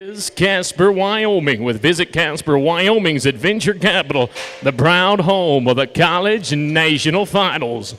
Is Casper, Wyoming, with Visit Casper, Wyoming's adventure capital, the proud home of the college national finals.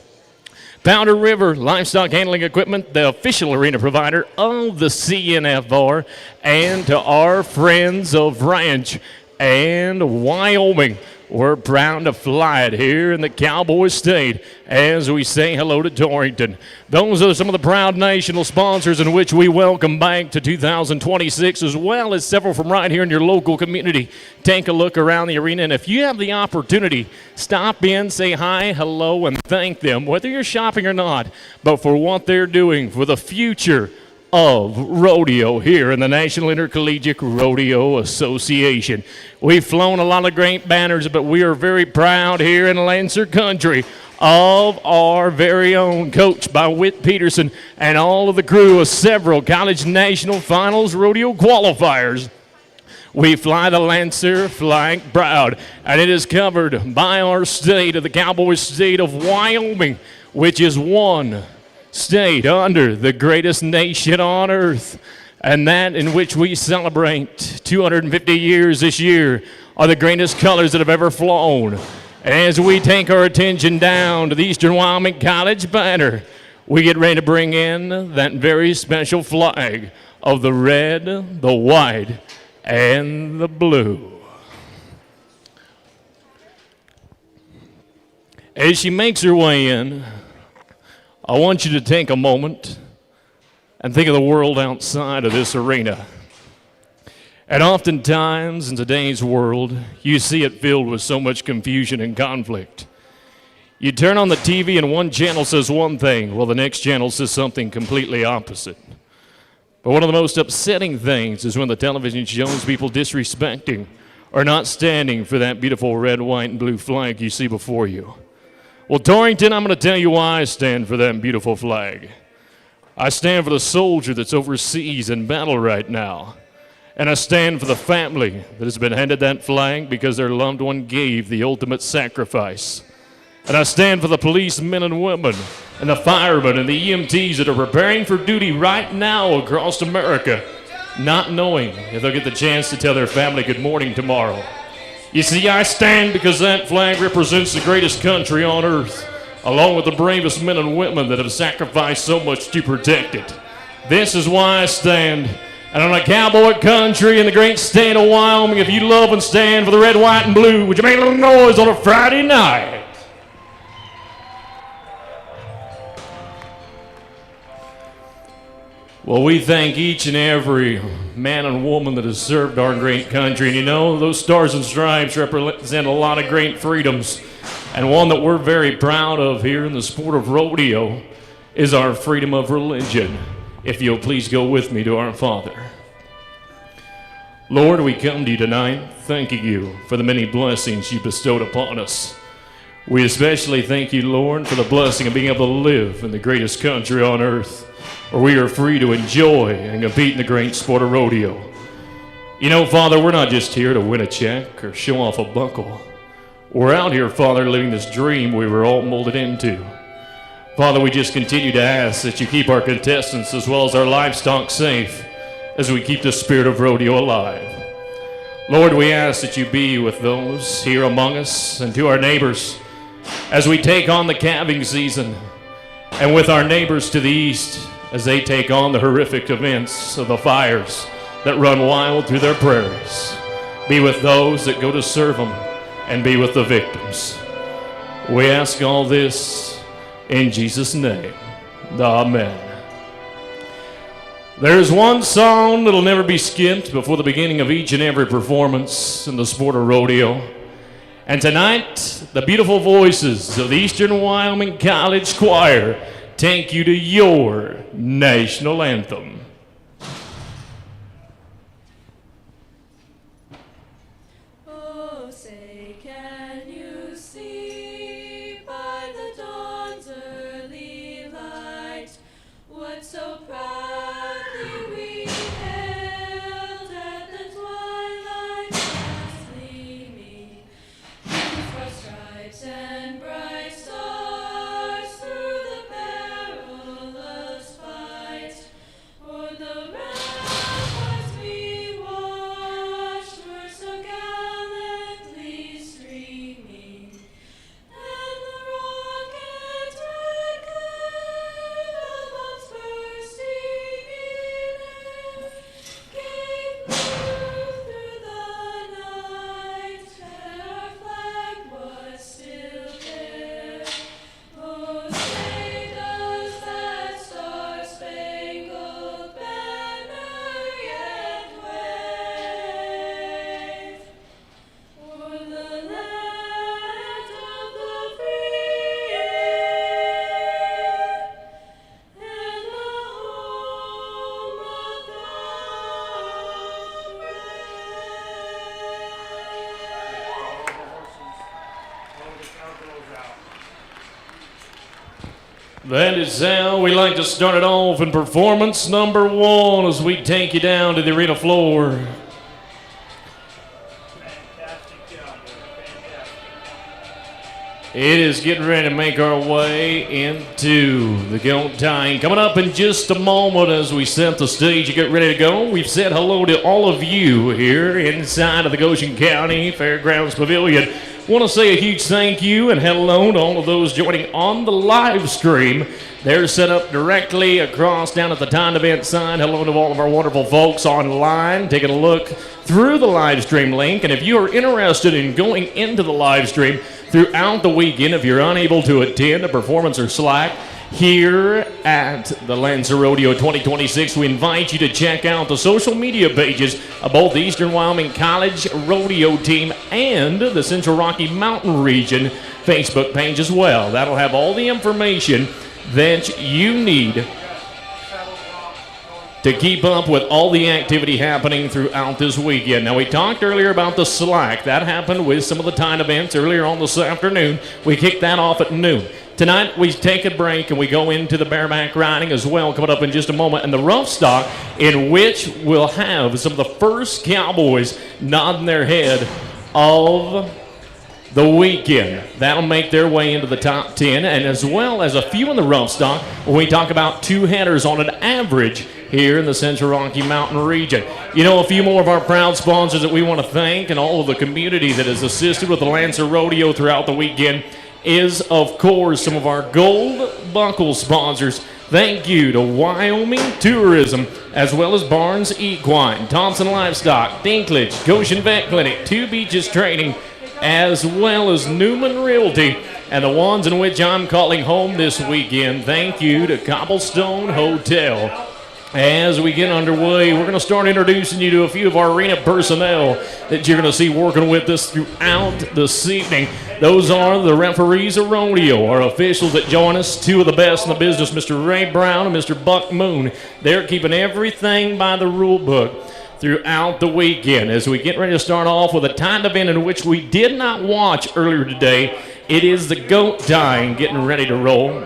Powder River Livestock Handling Equipment, the official arena provider of the CNFR, and to our friends of Ranch and Wyoming. We're proud to fly it here in the Cowboy State as we say hello to Torrington. Those are some of the proud national sponsors in which we welcome back to 2026, as well as several from right here in your local community. Take a look around the arena, and if you have the opportunity, stop in, say hi, hello, and thank them, whether you're shopping or not, but for what they're doing for the future of rodeo here in the National Intercollegiate Rodeo Association. We've flown a lot of great banners, but we are very proud here in Lancer Country of our very own, coached by Whit Peterson and all of the crew of several college national finals rodeo qualifiers. We fly the Lancer flag proud, and it is covered by our state of the Cowboy State of Wyoming, which is one state under the greatest nation on earth, and that in which we celebrate 250 years this year are the greatest colors that have ever flown. As we take our attention down to the Eastern Wyoming College banner, we get ready to bring in that very special flag of the red, the white, and the blue. As she makes her way in, I want you to take a moment and think of the world outside of this arena. And oftentimes in today's world, you see it filled with so much confusion and conflict. You turn on the TV and one channel says one thing, while the next channel says something completely opposite. But one of the most upsetting things is when the television shows people disrespecting or not standing for that beautiful red, white, and blue flag you see before you. Well, Torrington, I'm going to tell you why I stand for that beautiful flag. I stand for the soldier that's overseas in battle right now. And I stand for the family that has been handed that flag because their loved one gave the ultimate sacrifice. And I stand for the policemen and women and the firemen and the EMTs that are preparing for duty right now across America, not knowing if they'll get the chance to tell their family good morning tomorrow. You see, I stand because that flag represents the greatest country on earth, along with the bravest men and women that have sacrificed so much to protect it. This is why I stand. And on a cowboy country in the great state of Wyoming, if you love and stand for the red, white, and blue, would you make a little noise on a Friday night? Well, we thank each and every man and woman that has served our great country. And you know, those stars and stripes represent a lot of great freedoms. And one that we're very proud of here in the sport of rodeo is our freedom of religion. If you'll please go with me to our Father. Lord, we come to you tonight thanking you for the many blessings you bestowed upon us. We especially thank you, Lord, for the blessing of being able to live in the greatest country on earth, where we are free to enjoy and compete in the great sport of rodeo. You know, Father, we're not just here to win a check or show off a buckle. We're out here, Father, living this dream we were all molded into. Father, we just continue to ask that you keep our contestants as well as our livestock safe as we keep the spirit of rodeo alive. Lord, we ask that you be with those here among us and to our neighbors as we take on the calving season, and with our neighbors to the east as they take on the horrific events of the fires that run wild through their prairies. Be with those that go to serve them, and be with the victims. We ask all this in Jesus' name, amen. There's one song that'll never be skipped before the beginning of each and every performance in the sport of rodeo. And tonight, the beautiful voices of the Eastern Wyoming College Choir take you to your national anthem. Or That is how we like to start it off in performance number 1 as we take you down to the arena floor. It is getting ready to make our way into the goat tying. Coming up in just a moment as we set the stage and get ready to go. We've said hello to all of you here inside of the Goshen County Fairgrounds Pavilion. Want to say a huge thank you and hello to all of those joining on the live stream. They're set up directly across down at the Timed Event sign. Hello to all of our wonderful folks online taking a look through the live stream link. And if you are interested in going into the live stream throughout the weekend, if you're unable to attend a performance or slack here at the Lancer Rodeo 2026, we invite you to check out the social media pages of both the Eastern Wyoming College Rodeo team and the Central Rocky Mountain Region Facebook page as well. That'll have all the information that you need to keep up with all the activity happening throughout this weekend. Now, we talked earlier about the slack. That happened with some of the timed events earlier on this afternoon. We kicked that off at noon. Tonight, we take a break and we go into the bareback riding as well, coming up in just a moment, and the rough stock, in which we'll have some of the first cowboys nodding their head of the weekend. That'll make their way into the top 10, and as well as a few in the rough stock when we talk about 2 headers on an average here in the Central Rocky Mountain region. You know, a few more of our proud sponsors that we want to thank and all of the community that has assisted with the Lancer Rodeo throughout the weekend is, of course, some of our gold buckle sponsors. Thank you to Wyoming Tourism, as well as Barnes Equine, Thompson Livestock, Dinklage, Goshen Vet Clinic, Two Beaches Training, as well as Newman Realty, and the ones in which I'm calling home this weekend. Thank you to Cobblestone Hotel. As we get underway, we're going to start introducing you to a few of our arena personnel that you're going to see working with us throughout this evening. Those are the referees of Rodeo, our officials that join us, 2 of the best in the business, Mr. Ray Brown and Mr. Buck Moon. They're keeping everything by the rule book throughout the weekend. As we get ready to start off with a timed event in which we did not watch earlier today, it is the goat tying getting ready to roll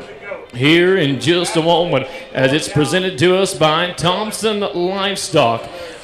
here in just a moment as it's presented to us by Thompson Livestock.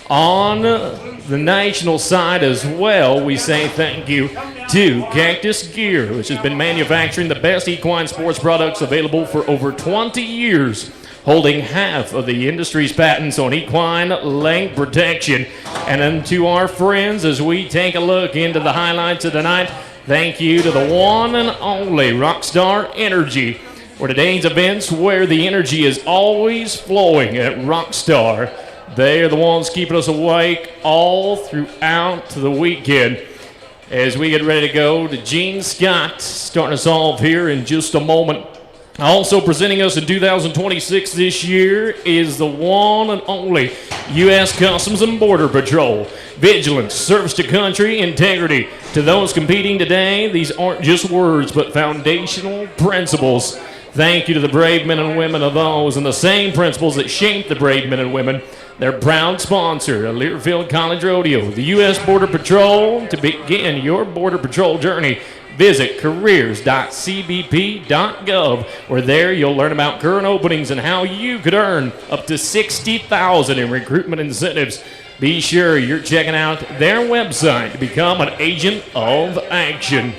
On the national side as well, we say thank you to Cactus Gear, which has been manufacturing the best equine sports products available for over 20 years, holding half of the industry's patents on equine leg protection. And then to our friends, as we take a look into the highlights of tonight, thank you to the one and only Rockstar Energy, for today's events where the energy is always flowing at Rockstar. They are the ones keeping us awake all throughout the weekend. As we get ready to go to Gene Scott, starting us off here in just a moment. Also presenting us in 2026 this year is the one and only U.S. Customs and Border Patrol. Vigilance, service to country, integrity. To those competing today, these aren't just words, but foundational principles. Thank you to the brave men and women of those and the same principles that shape the brave men and women. Their proud sponsor, Learfield College Rodeo, the U.S. Border Patrol. To begin your Border Patrol journey, visit careers.cbp.gov, where there you'll learn about current openings and how you could earn up to $60,000 in recruitment incentives. Be sure you're checking out their website to become an agent of action.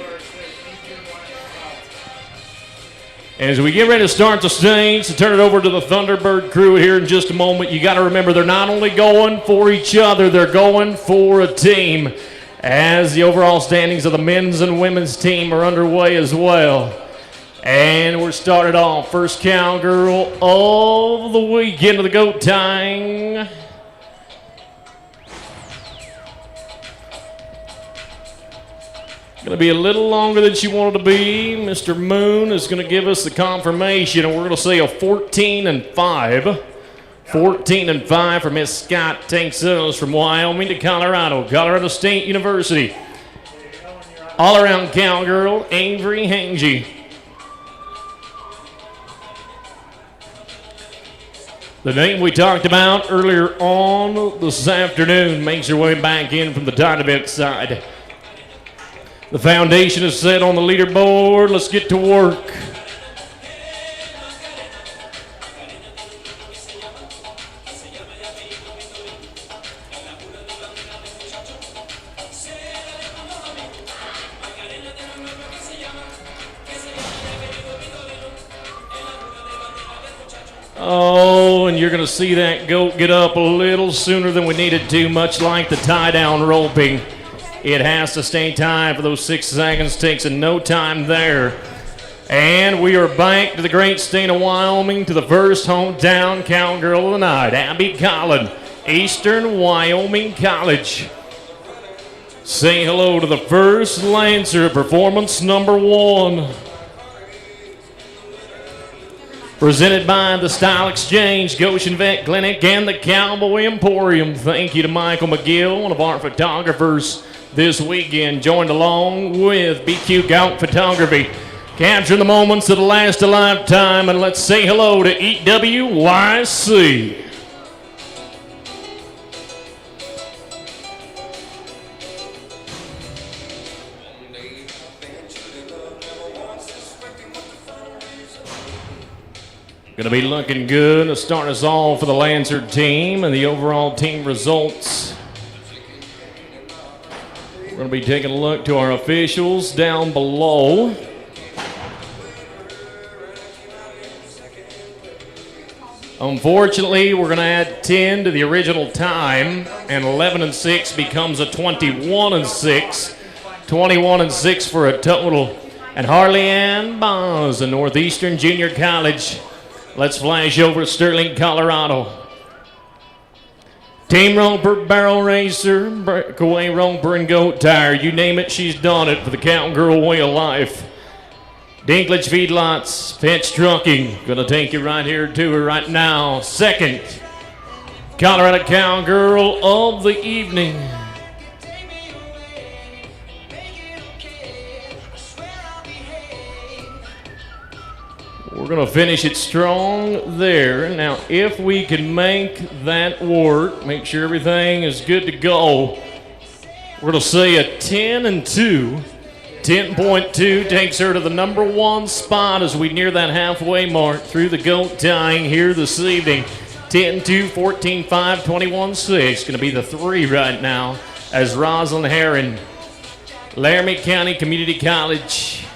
As we get ready to start the stage, to turn it over to the Thunderbird crew here in just a moment, you got to remember they're not only going for each other, they're going for a team. As the overall standings of the men's and women's team are underway as well. And we're started off first cowgirl of the weekend of the goat tying. Going to be a little longer than she wanted to be. Mr. Moon is going to give us the confirmation, and we're going to say a 14-5. 14-5 for Miss Scott takes us from Wyoming to Colorado. Colorado State University. All-around cowgirl, Avery Hangy. The name we talked about earlier on this afternoon makes her way back in from the timed event side. The foundation is set on the leaderboard. Let's get to work. Oh, and you're going to see that goat get up a little sooner than we needed to, much like the tie-down roping. It has to stay tied for those 6 seconds. Takes no time there. And we are back to the great state of Wyoming, to the first hometown cowgirl of the night, Abby Collin, Eastern Wyoming College. Say hello to the first Lancer, performance number 1. Presented by the Style Exchange, Goshen Vet Clinic, and the Cowboy Emporium. Thank you to Michael McGill, one of our photographers this weekend, joined along with BQ Gout Photography. Capturing the moments that last a lifetime, and let's say hello to EWYC. Going to be looking good to start us off for the Lancer team and the overall team results. We're going to be taking a look to our officials down below. Unfortunately, we're going to add 10 to the original time, and 11-6 becomes a 21-6. 21-6 for a total. And Harley Ann Bonds, a Northeastern Junior College. Let's flash over to Sterling, Colorado. Team Roper, Barrel Racer, Breakaway Roper, and Goat Tire. You name it, she's done it for the cowgirl way of life. Dinklage Feedlots, Fetch Trucking. Gonna take you right here to her right now. Second, Colorado Cowgirl of the evening. We're going to finish it strong there. Now, if we can make that work, make sure everything is good to go, we're going to say a 10-2. 10.2 takes her to the number 1 spot as we near that halfway mark through the goat tying here this evening. 10-2, 14-5, 21-6. Going to be the 3 right now as Rosalind Herron, Laramie County Community College,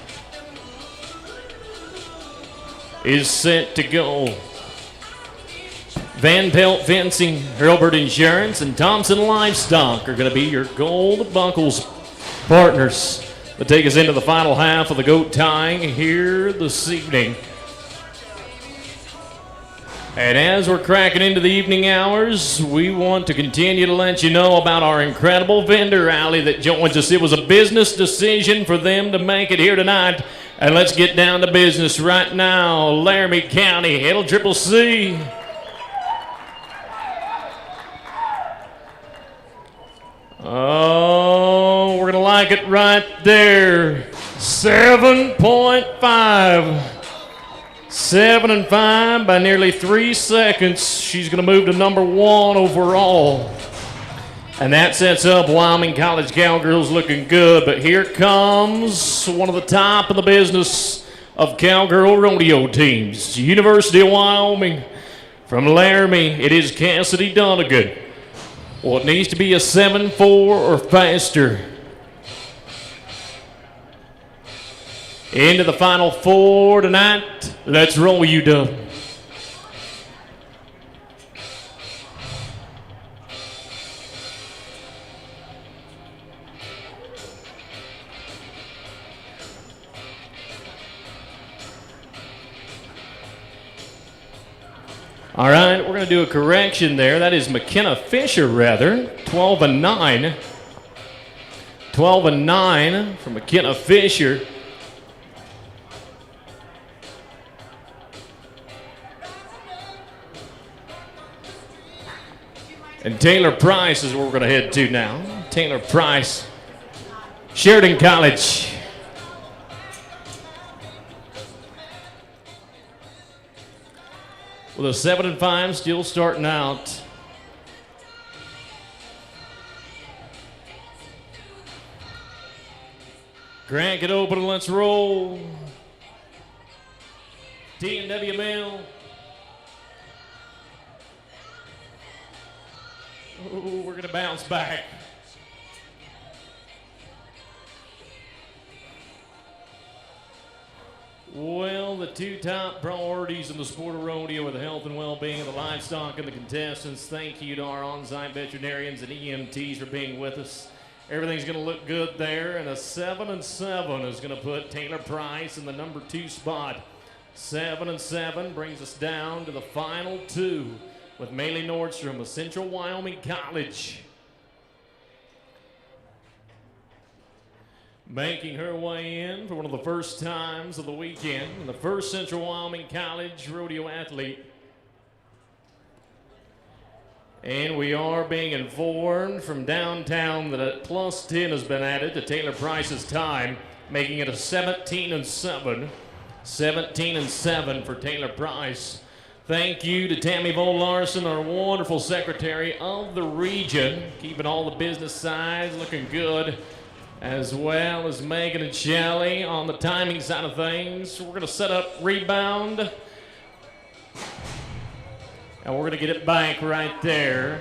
is set to go. Van Pelt Fencing, Hurlburt Insurance, and Thompson Livestock are going to be your gold buckles partners that take us into the final half of the goat tying here this evening. And as we're cracking into the evening hours, we want to continue to let you know about our incredible vendor alley that joins us. It was a business decision for them to make it here tonight. And let's get down to business right now. Laramie County, LCCC. Oh, we're going to like it right there. 7.5. 7-5 by nearly 3 seconds. She's going to move to number 1 overall. And that sets up Wyoming College Cowgirls looking good. But here comes one of the top of the business of cowgirl rodeo teams. University of Wyoming. From Laramie, it is Cassidy Donegan. Well, it needs to be a 7-4 or faster. Into the final 4 tonight. Let's roll, you Dub. All right, we're going to do a correction there. That is McKenna Fisher, rather. 12-9. 12-9 for McKenna Fisher. And Taylor Price is where we're going to head to now. Taylor Price, Sheridan College. With a 7-5, still starting out. Crank it open and let's roll. T&W Mill. Ooh, we're gonna bounce back. Well, the two top priorities in the sport of rodeo are the health and well-being of the livestock and the contestants. Thank you to our on-site veterinarians and EMTs for being with us. Everything's going to look good there, and a 7-7 is going to put Taylor Price in the number 2 spot. 7-7 brings us down to the final 2 with Maylee Nordstrom of Central Wyoming College. Making her way in for one of the first times of the weekend, and the first Central Wyoming College rodeo athlete. And we are being informed from downtown that a +10 has been added to Taylor Price's time, making it a 17-7. 17-7 for Taylor Price. Thank you to Tammy Vo-Larson, our wonderful secretary of the region, keeping all the business sides looking good, as well as Megan and Shelley on the timing side of things. We're going to set up rebound. And we're going to get it back right there.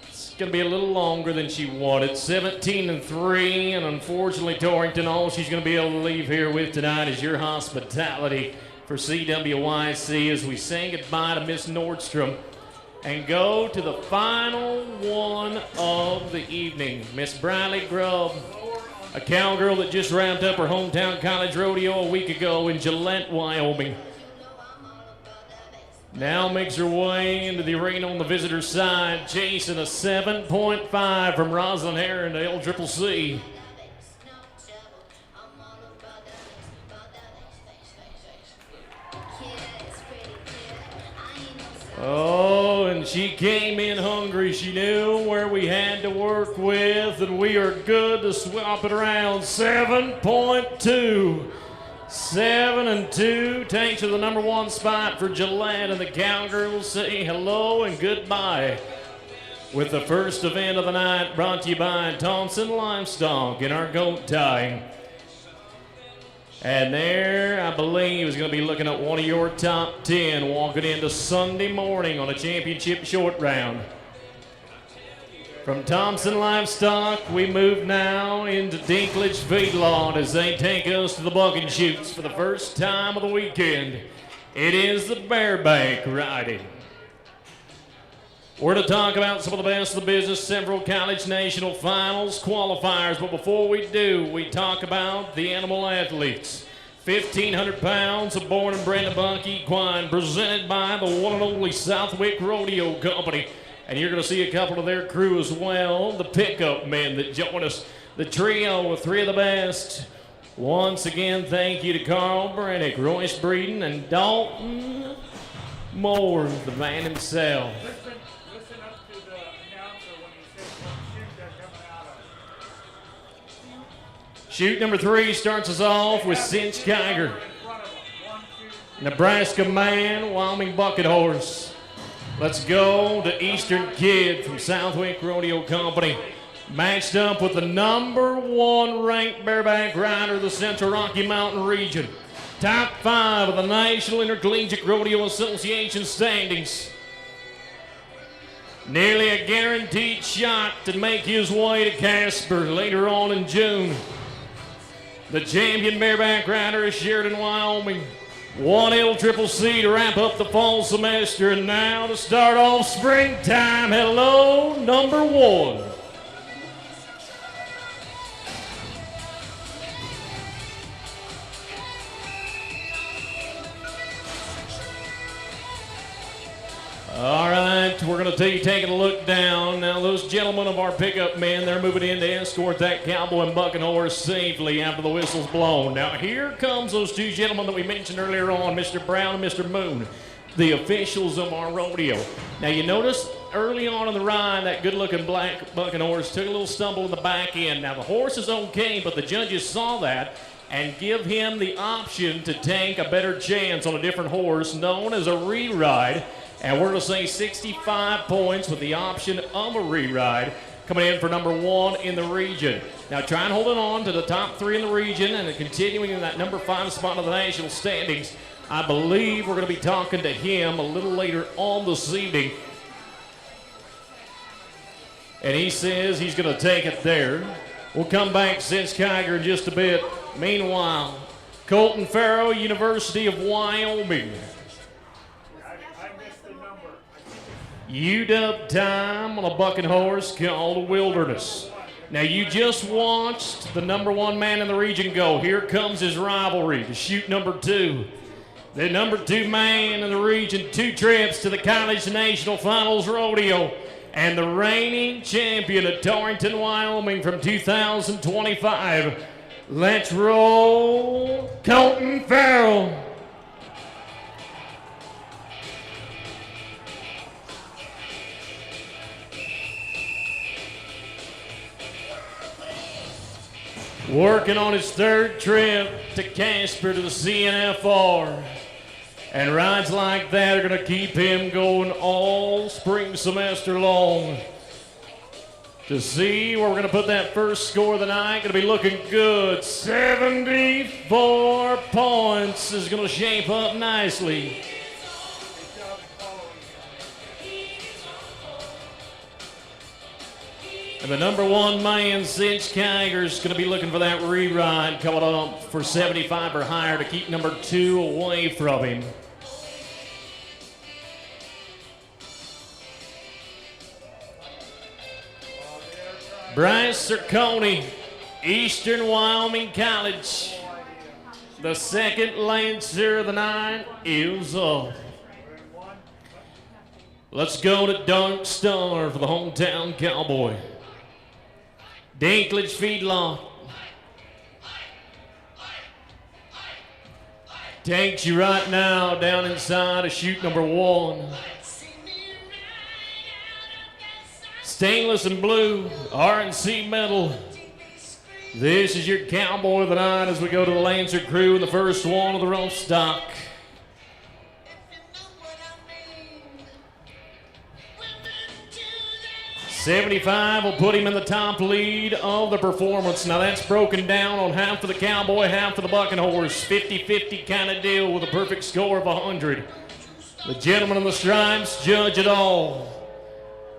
It's going to be a little longer than she wanted. 17-3, and unfortunately, Torrington, all she's going to be able to leave here with tonight is your hospitality for CWYC as we say goodbye to Miss Nordstrom and go to the final one of the evening. Miss Briley Grubb, a cowgirl that just wrapped up her hometown college rodeo a week ago in Gillette, Wyoming. Now makes her way into the arena on the visitor side, chasing a 7.5 from Rosalind Heron to LCCC. Oh, and she came in hungry. She knew where we had to work with, and we are good to swap it around. 7.2. 7-2 takes her the number 1 spot for Gillette, and the cowgirls say hello and goodbye with the first event of the night, brought to you by Thompson Livestock in our goat tying. And there, I believe, is going to be looking at one of your top 10 walking into Sunday morning on a championship short round. From Thompson Livestock, we move now into Dinklage Feedlot as they take us to the bucking chutes for the first time of the weekend. It is the Bareback riding. We're to talk about some of the best of the business, several college national finals, qualifiers, but before we do, we talk about the animal athletes. 1,500 pounds of born and bred buck equine presented by the one and only Southwick Rodeo Company. And you're going to see a couple of their crew as well, the pickup men that join us, the trio of 3 of the best. Once again, thank you to Carl Brennick, Royce Breeden, and Dalton Moore, the man himself. Listen up to the announcer when he says what chute they're coming out of. Chute number 3 starts us off with Cinch Geiger, Nebraska Man, Wyoming Bucket Horse. Let's go to Eastern Kid from Southwick Rodeo Company, matched up with the number 1 ranked bareback rider of the Central Rocky Mountain region. Top 5 of the National Intercollegiate Rodeo Association standings. Nearly a guaranteed shot to make his way to Casper later on in June. The champion bareback rider is Sheridan, Wyoming. 1 LCCC to wrap up the fall semester, and now to start off springtime. Hello, number 1. All right, we're going to take taking a look down. Now, those gentlemen of our pickup men, they're moving in to escort that cowboy and bucking horse safely after the whistle's blown. Now, here comes those 2 gentlemen that we mentioned earlier on, Mr. Brown and Mr. Moon, the officials of our rodeo. Now, you notice early on in the ride, that good-looking black bucking horse took a little stumble in the back end. Now, the horse is okay, but the judges saw that and give him the option to take a better chance on a different horse known as a re-ride. And we're going to say 65 points with the option of a re-ride coming in for number 1 in the region. Now try and hold it on to the top 3 in the region and continuing in that number 5 spot of the national standings. I believe we're going to be talking to him a little later on this evening. And he says he's going to take it there. We'll come back to Cinch Kiger in just a bit. Meanwhile, Colton Farrow, University of Wyoming. I missed the number. UW time on a bucking horse called Wilderness. Now you just watched the number one man in the region go. Here comes his rivalry to shoot number 2. The number 2 man in the region, 2 trips to the College National Finals Rodeo, and the reigning champion of Torrington, Wyoming from 2025. Let's roll Colton Farrell. Working on his 3rd trip to Casper to the CNFR. And rides like that are going to keep him going all spring semester long. To see where we're going to put that first score of the night, going to be looking good. 74 points is going to shape up nicely. And the number 1 man, Cinch Kiger, is going to be looking for that reride coming up for 75 or higher to keep number 2 away from him. Bryce Cerconi, Eastern Wyoming College. The 2nd Lancer of the night is up. Let's go to Dark Star for the hometown cowboy. Dinklage Feedlot. Takes you right now down inside of chute number 1. Stainless and blue, R&C metal. This is your cowboy of the night as we go to the Lancer crew in the first one of the rope stock. 75 will put him in the top lead of the performance. Now that's broken down on half for the cowboy, half for the bucking horse. 50-50 kind of deal with a perfect score of 100. The gentleman in the stripes judge it all.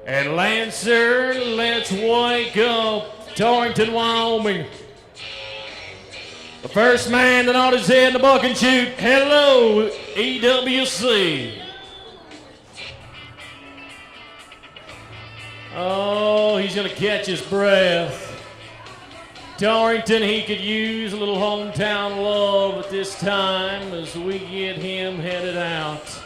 And Lancer, let's wake up. Torrington, Wyoming. The first man to nod his head in the buck and shoot. Hello, EWC. Oh, he's going to catch his breath. Torrington, he could use a little hometown love at this time as we get him headed out.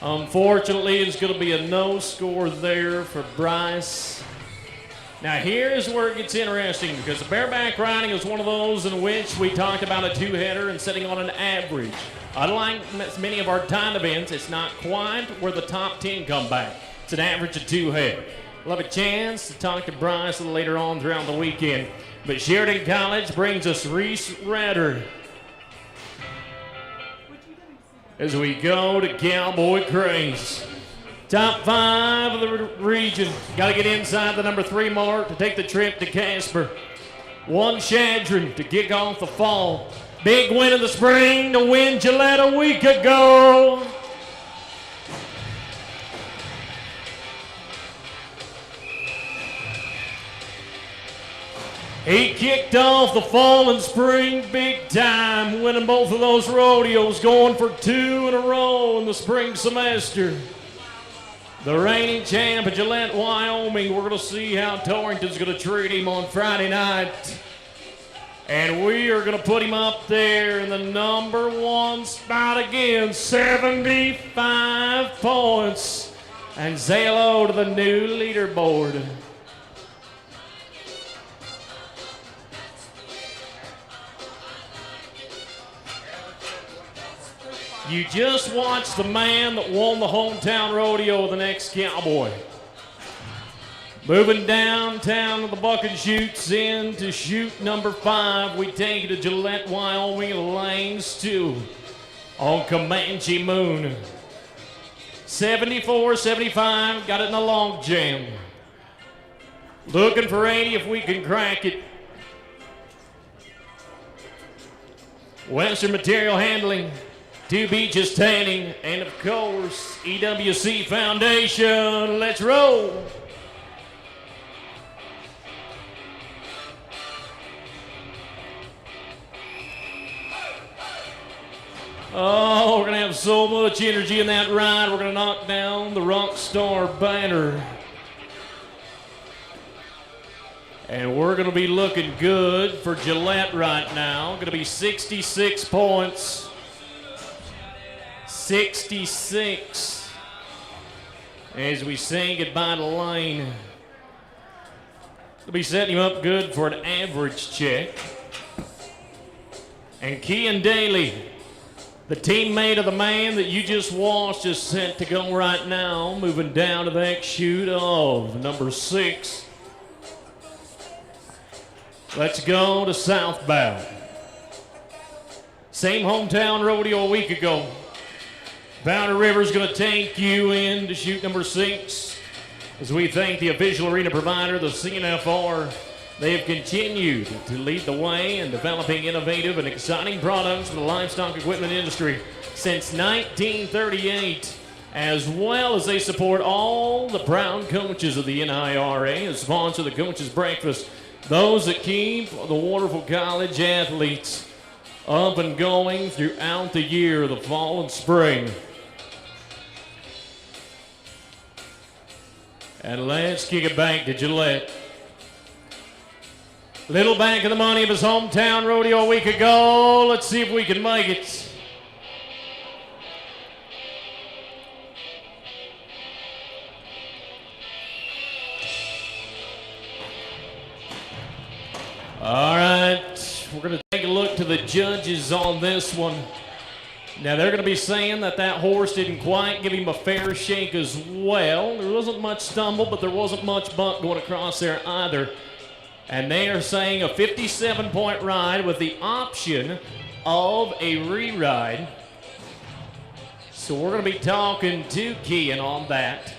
Unfortunately, it's going to be a no score there for Bryce. Now, here's where it gets interesting because the bareback riding is one of those in which we talked about a two-header and setting on an average. Unlike many of our time events, it's not quite where the top 10 come back. It's an average of 2 head. We'll have a chance to talk to Bryce a little later on throughout the weekend. But Sheridan College brings us Reese Ratter as we go to Cowboy Craze. Top 5 of the region. Got to get inside the number 3 mark to take the trip to Casper. 1 Shadron to kick off the fall. Big win in the spring to win Gillette a week ago. He kicked off the fall and spring big time, winning both of those rodeos, going for 2 in a row in the spring semester. The reigning champ of Gillette, Wyoming. We're going to see how Torrington's going to treat him on Friday night. And we are going to put him up there in the number 1 spot again, 75 points. And say hello to the new leaderboard. You just watched the man that won the hometown rodeo, the next cowboy. Moving downtown to the buck and shoots in to shoot number 5. We take it to Gillette, Wyoming, lanes 2 on Comanche Moon. 74-75, got it in a log jam. Looking for 80 if we can crack it. Western Material Handling, 2 Beaches Tanning, and of course, EWC Foundation. Let's roll. Oh, we're going to have so much energy in that ride. We're going to knock down the rock star banner. And we're going to be looking good for Gillette right now. Going to be 66 points. 66. As we say goodbye to Lane. We'll be setting him up good for an average check. And Kean Daly, the teammate of the man that you just watched, is set to go right now, moving down to the next chute of number 6. Let's go to southbound. Same hometown rodeo a week ago. Powder River's going to take you in to chute number 6. As we thank the official arena provider, the CNFR, they have continued to lead the way in developing innovative and exciting products for the livestock equipment industry since 1938, as well as they support all the proud coaches of the NIRA and sponsor the Coaches Breakfast, those that keep the wonderful college athletes up and going throughout the year, the fall and spring. And let's kick it back to Gillette. Little back of the money of his hometown rodeo a week ago. Let's see if we can make it. All right, we're going to take a look to the judges on this one. Now, they're going to be saying that horse didn't quite give him a fair shake as well. There wasn't much stumble, but there wasn't much buck going across there either. And they are saying a 57-point ride with the option of a re-ride. So we're going to be talking to Kean on that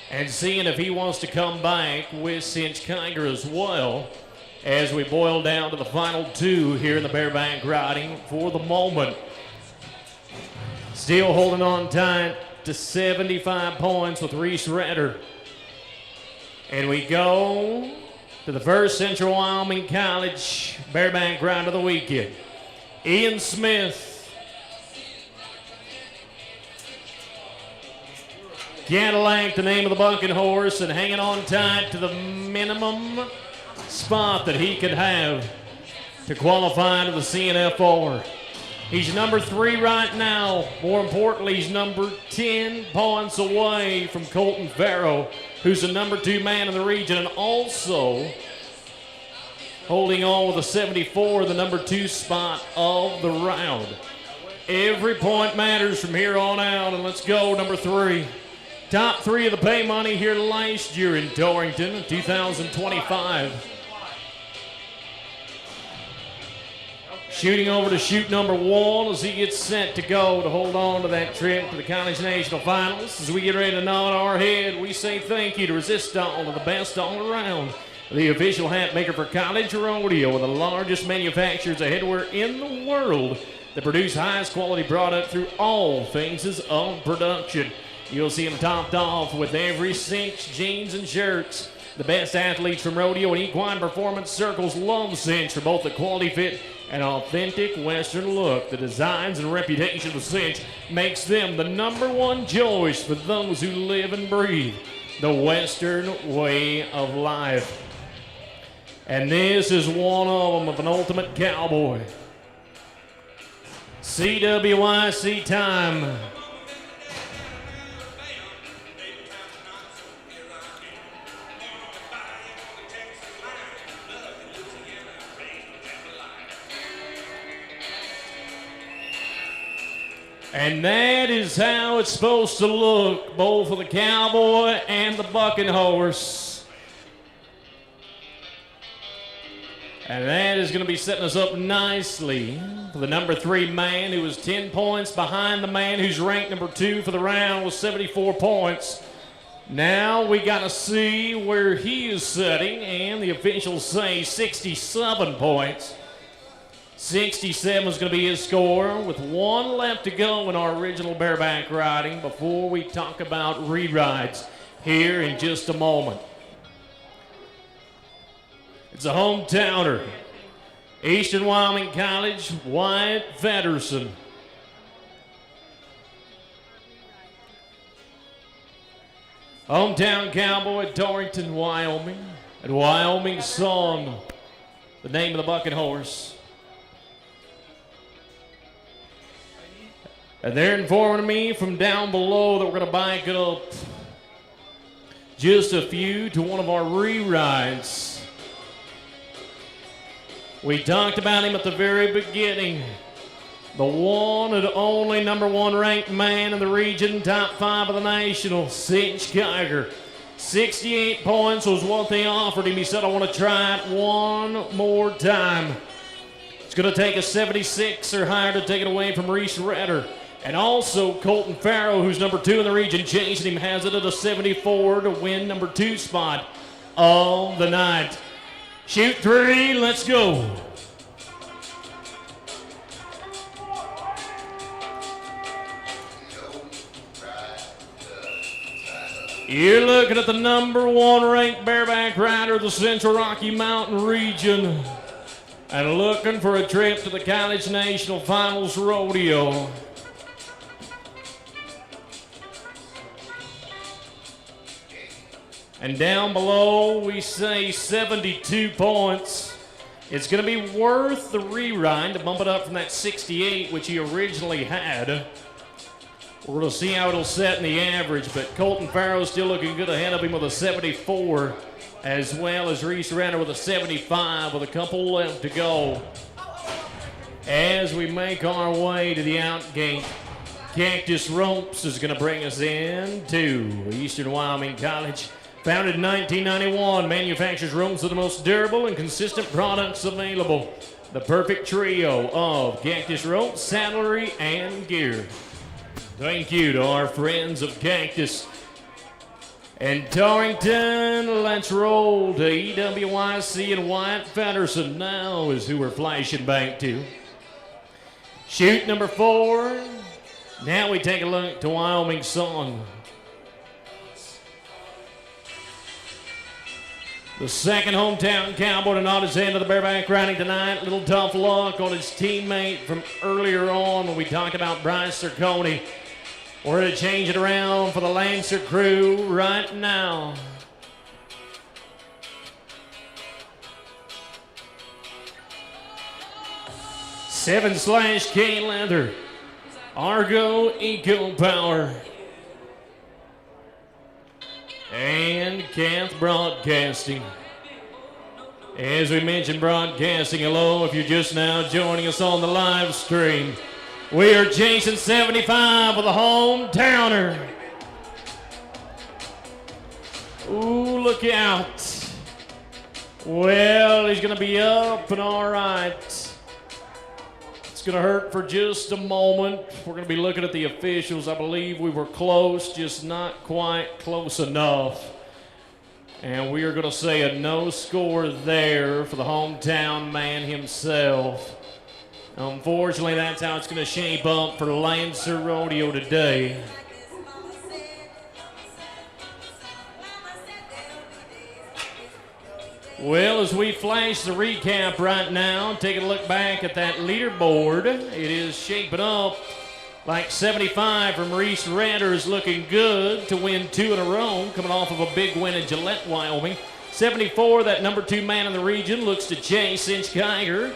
and seeing if he wants to come back with Cinch Kiger as well, as we boil down to the final 2 here in the bareback riding for the moment. Still holding on tight to 75 points with Reese Redder. And we go to the first Central Wyoming College bareback ride of the weekend. Ian Smith. Cadillac, the name of the bucking horse, and hanging on tight to the minimum spot that he could have to qualify to the CNFR. He's number 3 right now. More importantly, he's number 10 points away from Colton Farrow, who's the number 2 man in the region, and also holding on with a 74, the number 2 spot of the round. Every point matters from here on out, and let's go, number 3. Top 3 of the pay money here last year in Torrington, 2025. Shooting over to chute number 1 as he gets set to go to hold on to that trip to the College National Finals. As we get ready to nod our head, we say thank you to Resistol, to the best all around. The official hat maker for College Rodeo, one of the largest manufacturers of headwear in the world that produce highest quality product through all phases of production. You'll see them topped off with every cinch, jeans, and shirts. The best athletes from rodeo and equine performance circles love Cinch for both the quality fit and authentic Western look. The designs and reputation of Cinch makes them the number 1 choice for those who live and breathe the Western way of life. And this is one of them, of an ultimate cowboy. CWYC time. And that is how it's supposed to look, both for the cowboy and the bucking horse. And that is going to be setting us up nicely for the number 3 man, who is 10 points behind the man who's ranked number 2 for the round with 74 points. Now we got to see where he is setting, and the officials say 67 points. 67 is going to be his score, with 1 left to go in our original bareback riding before we talk about re-rides here in just a moment. It's a hometowner. Eastern Wyoming College, Wyatt Fedderson. Hometown Cowboy at Torrington, Wyoming. And Wyoming Song, the name of the bucket horse. And they're informing me from down below that we're going to bike it up just a few to one of our rerides. We talked about him at the very beginning. The one and only number one ranked man in the region, top 5 of the national, Cinch Geiger. 68 points was what they offered him. He said, I want to try it one more time. It's going to take a 76 or higher to take it away from Reese Redder. And also Colton Farrow, who's number 2 in the region, chasing him, has it at a 74 to win number 2 spot of the night. Shoot 3, let's go. You're looking at the number 1 ranked bareback rider of the Central Rocky Mountain region and looking for a trip to the College National Finals Rodeo. And down below, we say 72 points. It's going to be worth the reride to bump it up from that 68, which he originally had. We're going to see how it'll set in the average, but Colton Farrow's still looking good ahead of him with a 74, as well as Reese Renner with a 75, with a couple left to go. As we make our way to the out gate, Cactus Ropes is going to bring us in to Eastern Wyoming College. Founded in 1991, manufactures ropes with the most durable and consistent products available. The perfect trio of Cactus Ropes, saddlery, and gear. Thank you to our friends of Cactus. And Torrington, let's roll to EWYC and Wyatt Fedderson now is who we're flashing back to. Shoot number 4. Now we take a look to Wyoming Song. The second hometown cowboy to nod his head to the bareback riding tonight. Little tough luck on his teammate from earlier on when we talked about Bryce Cerconi. We're going to change it around for the Lancer crew right now. /K Leather, Argo Eco Power, and Kath Broadcasting. As we mentioned, broadcasting, hello if you're just now joining us on the live stream. We are chasing 75 with a hometowner. Ooh, look out. Well, he's going to be up and all right. It's going to hurt for just a moment. We're going to be looking at the officials. I believe we were close, just not quite close enough. And we are going to say a no score there for the hometown man himself. Unfortunately, that's how it's going to shape up for Lancer Rodeo today. Well, as we flash the recap right now, taking a look back at that leaderboard, it is shaping up like 75 from Reese Redder is looking good to win 2 in a row, coming off of a big win in Gillette, Wyoming. 74, that number 2 man in the region, looks to chase Cinch Geiger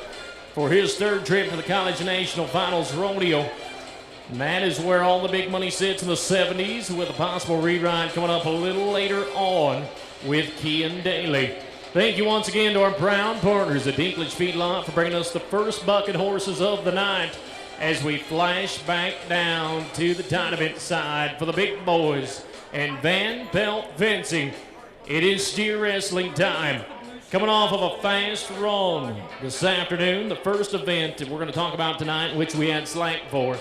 for his 3rd trip to the College National Finals Rodeo. And that is where all the big money sits in the 70s, with a possible reride coming up a little later on with Kean Daly. Thank you once again to our proud partners at Dinklage Feedlot for bringing us the first bucket horses of the night as we flash back down to the tournament side for the big boys and Van Pelt Fencing. It is steer wrestling time. Coming off of a fast run this afternoon, the first event that we're going to talk about tonight, which we had slack for.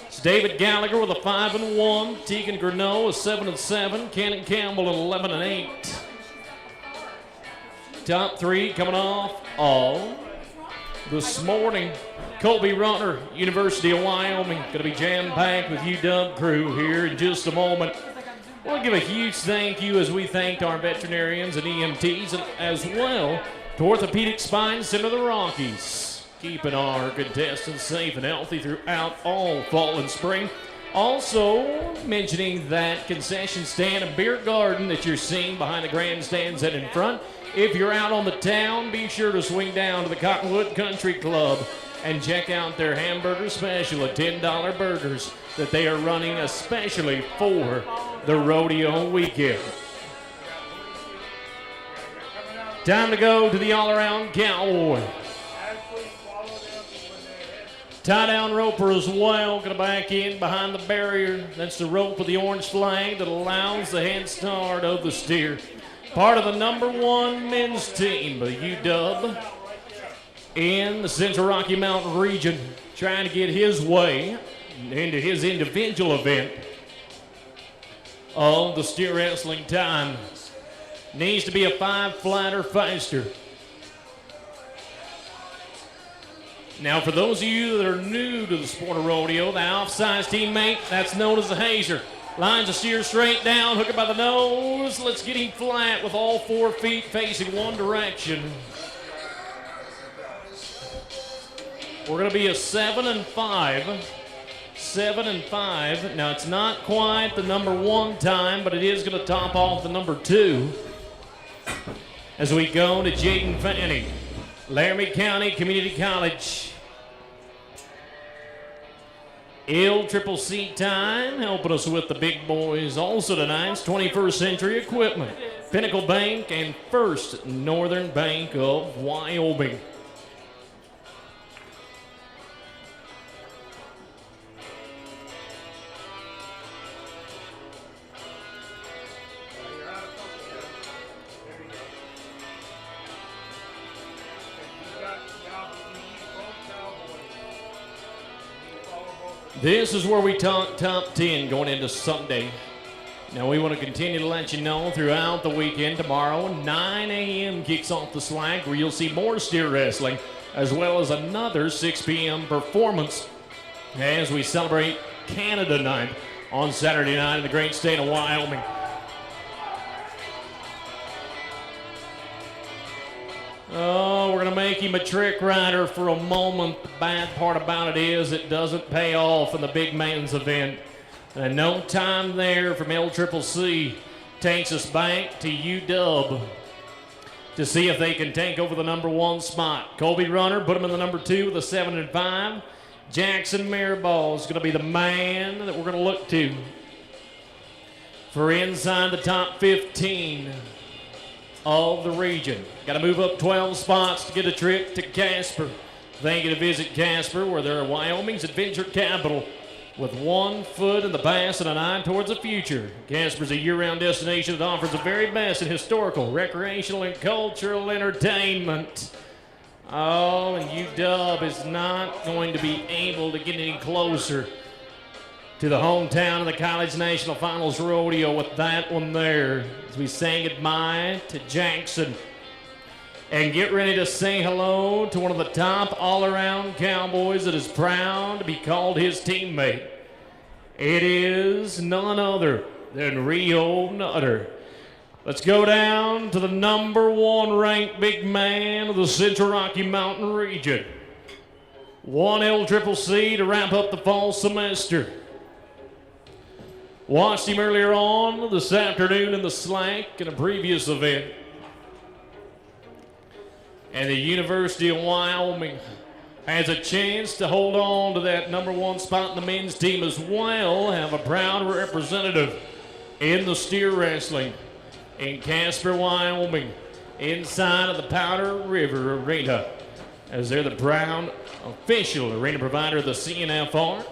It's David Gallagher with a 5-1, Tegan Greneau a 7-7, Cannon Campbell an 11-8. Top 3 coming off all this morning. Colby Runner, University of Wyoming, going to be jam-packed with UW crew here in just a moment. I want to give a huge thank you as we thanked our veterinarians and EMTs, and as well to Orthopedic Spine Center of the Rockies, keeping our contestants safe and healthy throughout all fall and spring. Also, mentioning that concession stand and beer garden that you're seeing behind the grandstands and in front. If you're out on the town, be sure to swing down to the Cottonwood Country Club and check out their hamburger special at $10 burgers that they are running especially for the rodeo weekend. Time to go to the all-around cowboy. Tie-down roper as well, going to back in behind the barrier. That's the rope with the orange flag that allows the head start of the steer. Part of the #1 men's team, the UW, in the Central Rocky Mountain region, trying to get his way into his individual event of the steer wrestling time. Needs to be a 5-flat or faster. Now, for those of you that are new to the sport of rodeo, the off-size teammate, that's known as the hazer. Lines the steer straight down, hook it by the nose. Let's get him flat with all 4 feet facing one direction. We're going to be a 7 and 5. 7 and 5. Now, it's not quite the #1 time, but it is going to top off the #2 as we go to Jaden Fanning, Laramie County Community College. CCC time, helping us with the big boys. Also tonight's 21st Century Equipment, Pinnacle Bank, and First Northern Bank of Wyoming. This is where we talk top 10 going into Sunday. Now we want to continue to let you know throughout the weekend. Tomorrow, 9 a.m. kicks off the slack where you'll see more steer wrestling, as well as another 6 p.m. performance as we celebrate Canada Night on Saturday night in the great state of Wyoming. Oh, we're going to make him a trick rider for a moment. The bad part about it is it doesn't pay off in the big man's event. And no time there from CCC takes us back to UW to see if they can take over the #1 spot. Colby Runner put him in the #2 with a 7 and 5. Jackson Mirabal is going to be the man that we're going to look to for inside the top 15 of the region. Got to move up 12 spots to get a trip to Casper. They get to visit Casper, where they're Wyoming's adventure capital, with 1 foot in the past and an eye towards the future. Casper's a year-round destination that offers the very best in historical, recreational, and cultural entertainment. Oh, and UW is not going to be able to get any closer to the hometown of the College National Finals Rodeo with that one there, as we say goodbye to Jackson and get ready to say hello to one of the top all-around cowboys that is proud to be called his teammate. It is none other than Rio Nutter. Let's go down to the #1 ranked big man of the Central Rocky Mountain region. 1 CCC to wrap up the fall semester. Watched him earlier on this afternoon in the slack in a previous event. And the University of Wyoming has a chance to hold on to that #1 spot in the men's team as well. Have a proud representative in the steer wrestling in Casper, Wyoming, inside of the Powder River Arena, as they're the proud official arena provider of the CNFR.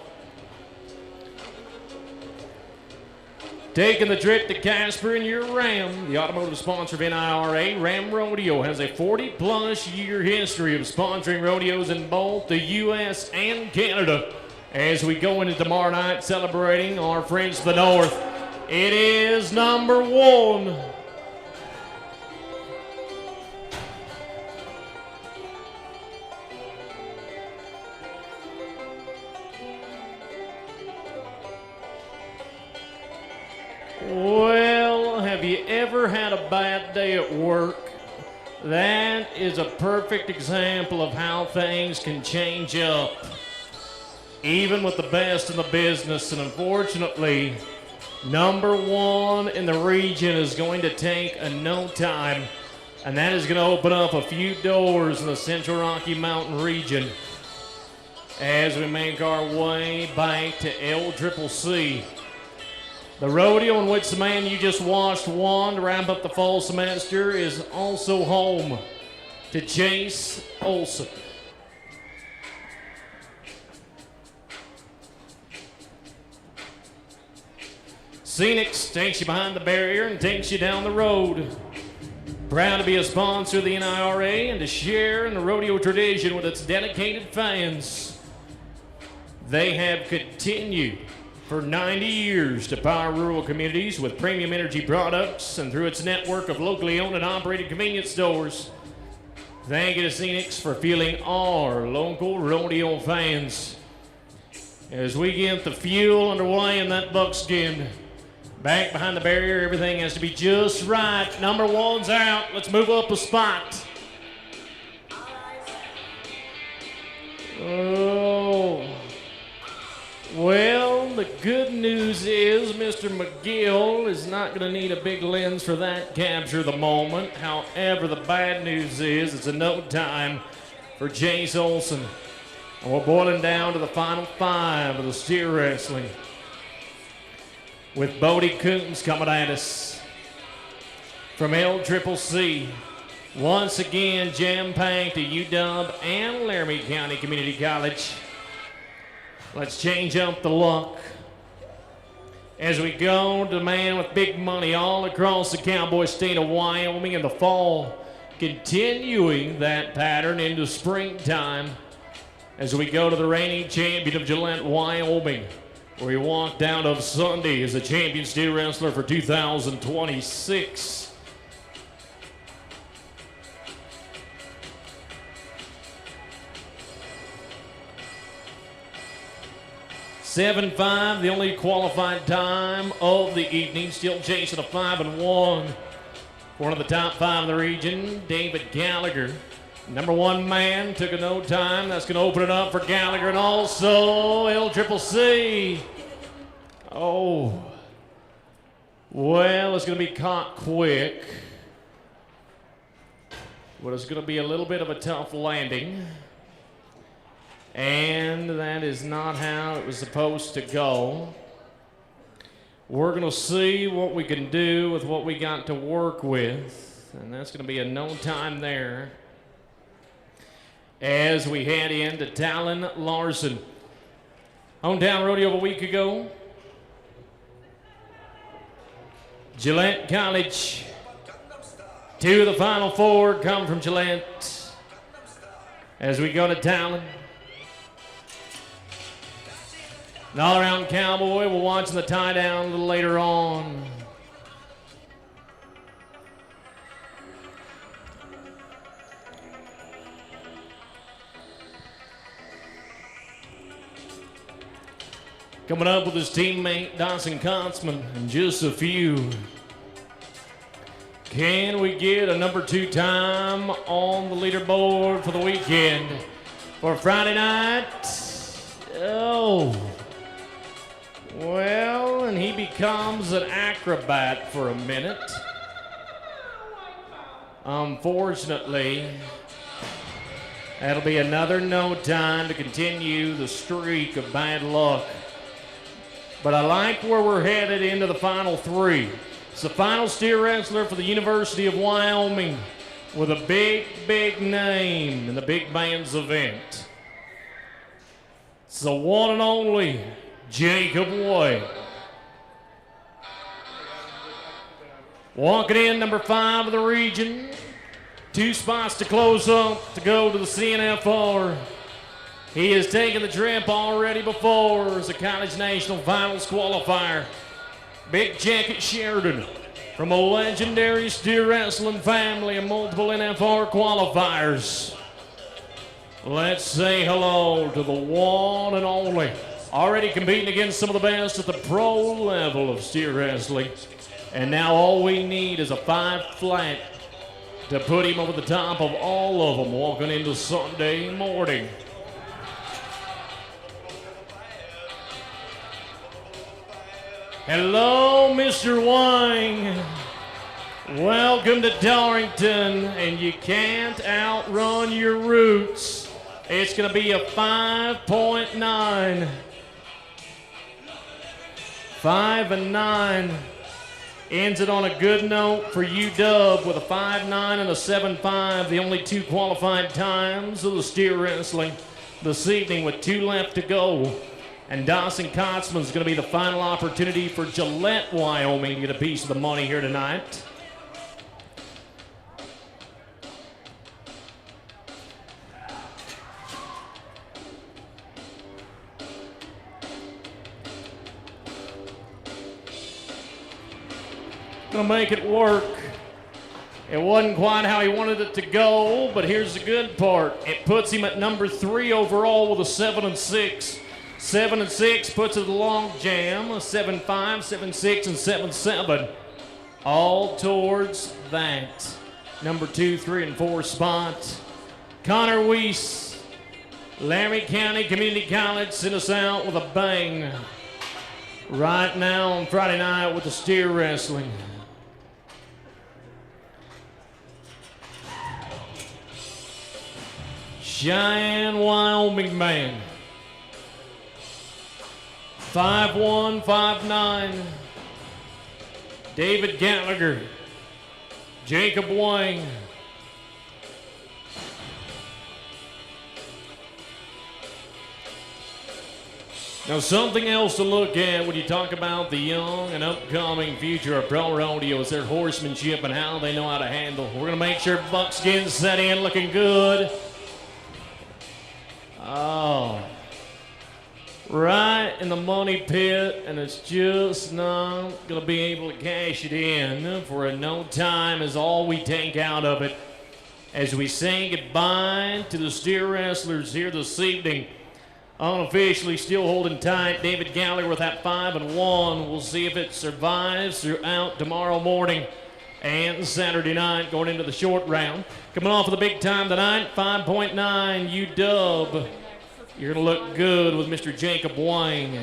Taking the trip to Casper in your Ram, the automotive sponsor of NIRA, Ram Rodeo has a 40-plus year history of sponsoring rodeos in both the U.S. and Canada. As we go into tomorrow night celebrating our friends to the north, it is #1. Well, have you ever had a bad day at work? That is a perfect example of how things can change up. even with the best in the business. And unfortunately, number one in the region is going to take a no time, and that is going to open up a few doors in the Central Rocky Mountain region as we make our way back to LCCC. The rodeo in which the man you just watched won to wrap up the fall semester is also home to Chase Olson. Scenics takes you behind the barrier and takes you down the road. Proud to be a sponsor of the NIRA and to share in the rodeo tradition with its dedicated fans. They have continued for 90 years to power rural communities with premium energy products and through its network of locally owned and operated convenience stores. Thank you to Scenics for fueling our local rodeo fans. As we get the fuel underway in that buckskin, back behind the barrier, everything has to be just right. Number one's out. Let's move up a spot. Oh. Well, the good news is Mr. McGill is not going to need a big lens for that capture of the moment. However, the bad news is it's a no time for Chase Olson. And we're boiling down to the final five of the steer wrestling, with Bodie Coombs coming at us from LCCC. Once again, jam-packed to UW and Laramie County Community College. Let's change up the luck as we go to the man with big money all across the cowboy state of Wyoming in the fall, continuing that pattern into springtime as we go to the reigning champion of Gillette, Wyoming, where he walked out of Sunday as the champion steer wrestler for 2026. 7-5, the only qualified time of the evening. Still chasing a 5-1. One of the top five in the region, David Gallagher. Number one man took a no time. That's going to open it up for Gallagher and also LCCC. Oh. Well, it's going to be caught quick. But it's going to be a little bit of a tough landing. And that is not how it was supposed to go. We're going to see what we can do with what we got to work with. And that's going to be a no time there as we head into Talon Larson. Hometown rodeo of a week ago. Gillette College. Two of the final four come from Gillette. As we go to Talon. An all-around cowboy. We're watching the tie down a little later on. Coming up with his teammate Dawson Kontzman in just a few. Can we get a number 2 time on the leaderboard for the weekend? For Friday night? Oh. Well, and he becomes an acrobat for a minute. Unfortunately, that'll be another no time to continue the streak of bad luck. But I like where we're headed into the final three. It's the final steer wrestler for the University of Wyoming with a big, big name in the big bands event. It's the one and only Jacob White. Walking in, number 5 of the region. 2 spots to close up to go to the CNFR. He has taken the trip already before as a College National Finals qualifier. Big Jacket Sheridan from a legendary steer wrestling family and multiple NFR qualifiers. Let's say hello to the one and only. Already competing against some of the best at the pro level of steer wrestling. And now all we need is a 5 flat to put him over the top of all of them walking into Sunday morning. Hello, Mr. Wang. Welcome to Darrington, and you can't outrun your roots. It's going to be a 5.9. 5 and 9. Ends it on a good note for UW with a 5.9 and a 7.5, the only two qualified times of the steer wrestling this evening with 2 left to go. And Dawson Kotzman is going to be the final opportunity for Gillette, Wyoming to get a piece of the money here tonight. Gonna make it work. It wasn't quite how he wanted it to go, but here's the good part. It puts him at number 3 overall with a 7 and 6. 7 and 6 puts it at the long jam, a 7.5, 7.6, and 7.7. All towards that. Number 2, 3, and 4 spot. Connor Weiss, Laramie County Community College sent us out with a bang. Right now on Friday night with the steer wrestling. Cheyenne, Wyoming man. 5'1", 5'9". David Gallagher. Jacob Wang. Now, something else to look at when you talk about the young and upcoming future of pro rodeo is their horsemanship and how they know how to handle. We're going to make sure buckskin's set in looking good. Oh. Right in the money pit, and it's just not going to be able to cash it in for a no time is all we take out of it as we say goodbye to the steer wrestlers here this evening. Unofficially still holding tight. David Gallagher with that 5 and 1. We'll see if it survives throughout tomorrow morning and Saturday night going into the short round. Coming off of the big time tonight, 5.9 UW. You're going to look good with Mr. Jacob Wang.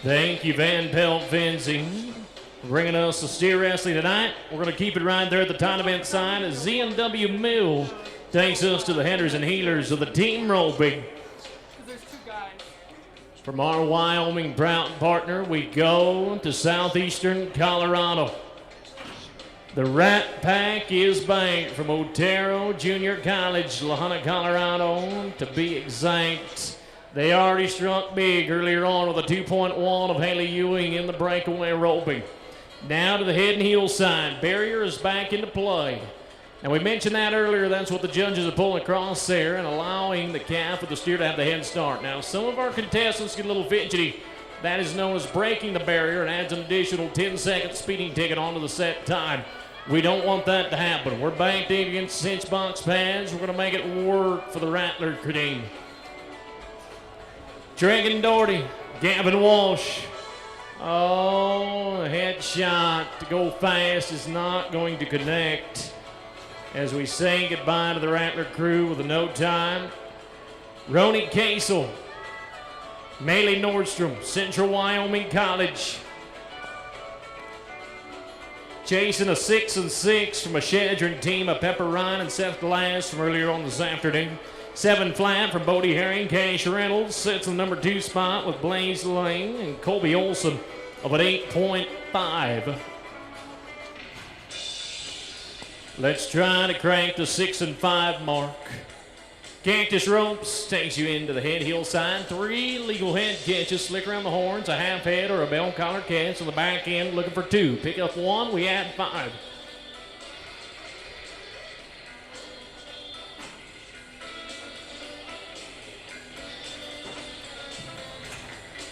Thank you, Van Pelt fencing, for bringing us the steer wrestling tonight. We're going to keep it right there at the time event sign as ZNW Mill takes us to the headers and healers of the team roping. From our Wyoming proud partner, we go to southeastern Colorado. The Rat Pack is back from Otero Junior College, La Junta, Colorado, to be exact. They already struck big earlier on with a 2.1 of Haley Ewing in the breakaway roping. Now to the head and heel side. Barrier is back into play. And we mentioned that earlier, that's what the judges are pulling across there and allowing the calf of the steer to have the head start. Now, some of our contestants get a little fidgety. That is known as breaking the barrier and adds an additional 10-second speeding ticket onto the set time. We don't want that to happen. We're banked in against cinch box pads. We're going to make it work for the Rattler team. Dragon Doherty, Gavin Walsh. Oh, a headshot to go fast is not going to connect. As we say goodbye to the Rattler crew with a no time. Ronnie Kasel, Maley Nordstrom, Central Wyoming College. Chasing a 6 and 6 from a Shedron team of Pepper Ryan and Seth Glass from earlier on this afternoon. 7 flat from Bodie Herring. Cash Reynolds sits in the number 2 spot with Blaze Lane and Colby Olson of an 8.5. Let's try to crank the 6 and 5 mark. Cactus Ropes takes you into the head heel side. 3 legal head catches, slick around the horns, a half head or a bell collar catch on the back end, looking for 2. Pick up 1, we add 5.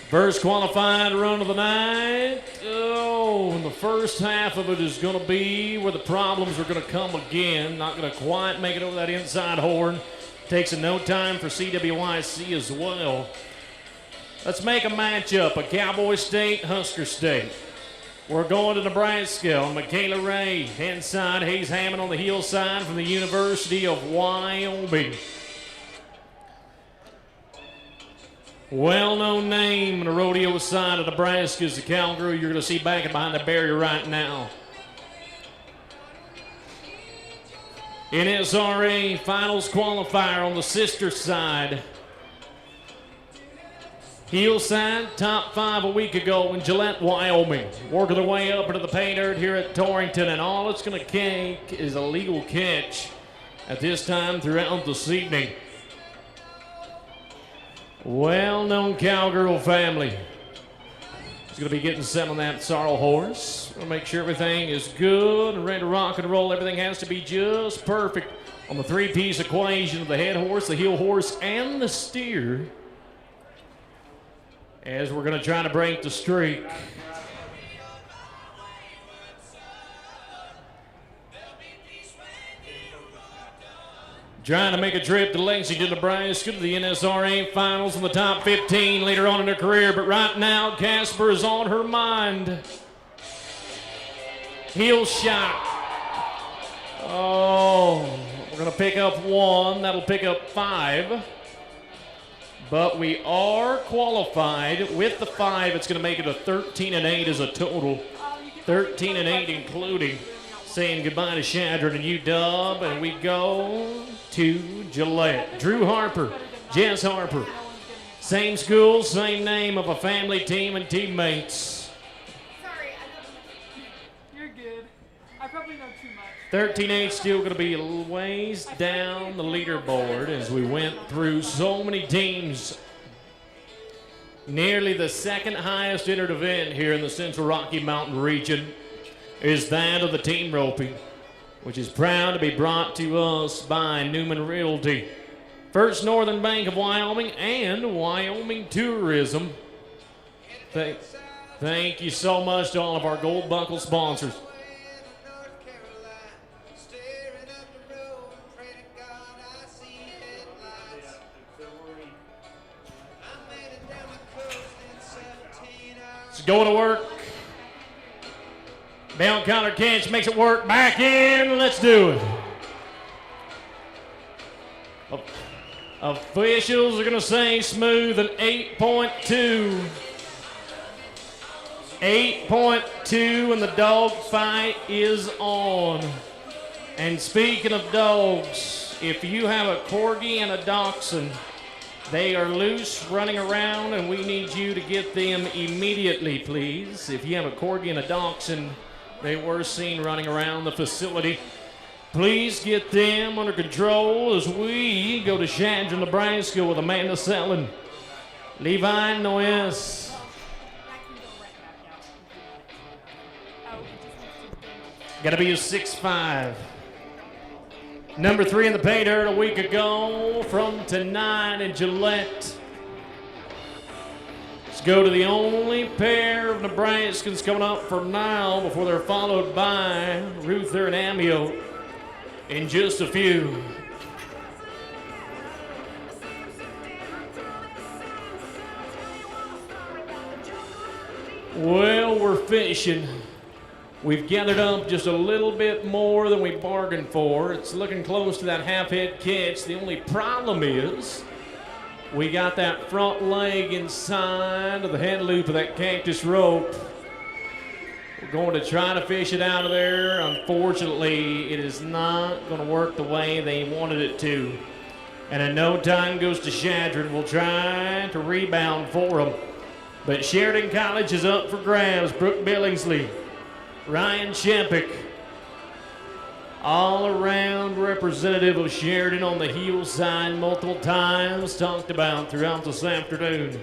First qualified run of the night. Oh, and the first half of it is going to be where the problems are going to come again. Not going to quite make it over that inside horn. Takes a no time for CWYC as well. Let's make a matchup, a Cowboy State, Husker State. We're going to Nebraska on Michaela Ray. Inside, Hayes Hammond on the heel side from the University of Wyoming. Well-known name in the rodeo side of Nebraska is the cowgirl you're going to see back behind the barrier right now. NSRA Finals qualifier on the sister side. Heel side, top 5 a week ago in Gillette, Wyoming. Working their way up into the pay dirt here at Torrington, and all it's going to take is a legal catch at this time throughout this evening. Well-known cowgirl family. He's going to be getting set on that sorrel horse. We'll make sure everything is good and ready to rock and roll. Everything has to be just perfect on the 3-piece equation of the head horse, the heel horse, and the steer, as we're going to try to break the streak. Trying to make a trip to Lexington, Nebraska to the NSRA Finals in the top 15 later on in her career. But right now, Casper is on her mind. Heel shot. Oh, we're going to pick up 1. That'll pick up 5. But we are qualified with the 5. It's going to make it a 13-8 as a total. 13-8 including saying goodbye to Shadron and UW, and we go to Gillette. Drew Harper, Jess Harper. Same school, same name of a family team and teammates. Sorry, you're good. I probably know too much. 13-8 still going to be a ways down the leaderboard as we went through so many teams. Nearly the second highest entered event here in the Central Rocky Mountain region is that of the team roping, which is proud to be brought to us by Newman Realty, First Northern Bank of Wyoming, and Wyoming Tourism. Thank you so much to all of our Gold Buckle sponsors. It's going to work. Down counter catch makes it work. Back in. Let's do it. Officials are going to say smooth an 8.2. 8.2, and the dog fight is on. And speaking of dogs, if you have a corgi and a dachshund, they are loose, running around, and we need you to get them immediately, please. If you have a corgi and a dachshund, they were seen running around the facility. Please get them under control as we go to Shadron, Nebraska with Amanda Sellin, Levi Noyes. Got to be a 6'5". Number 3 in the pay dirt a week ago from tonight in Gillette. Let's go to the only pair of Nebraskans coming up for now before they're followed by Ruther and Amio in just a few. Well, we're fishing. We've gathered up just a little bit more than we bargained for. It's looking close to that half-head catch. The only problem is we got that front leg inside of the head loop of that cactus rope. We're going to try to fish it out of there. Unfortunately, it is not going to work the way they wanted it to. And in no time goes to Shadron. We'll try to rebound for them. But Sheridan College is up for grabs. Brooke Billingsley, Ryan Shempick, all-around representative of Sheridan on the heel side, multiple times talked about throughout this afternoon.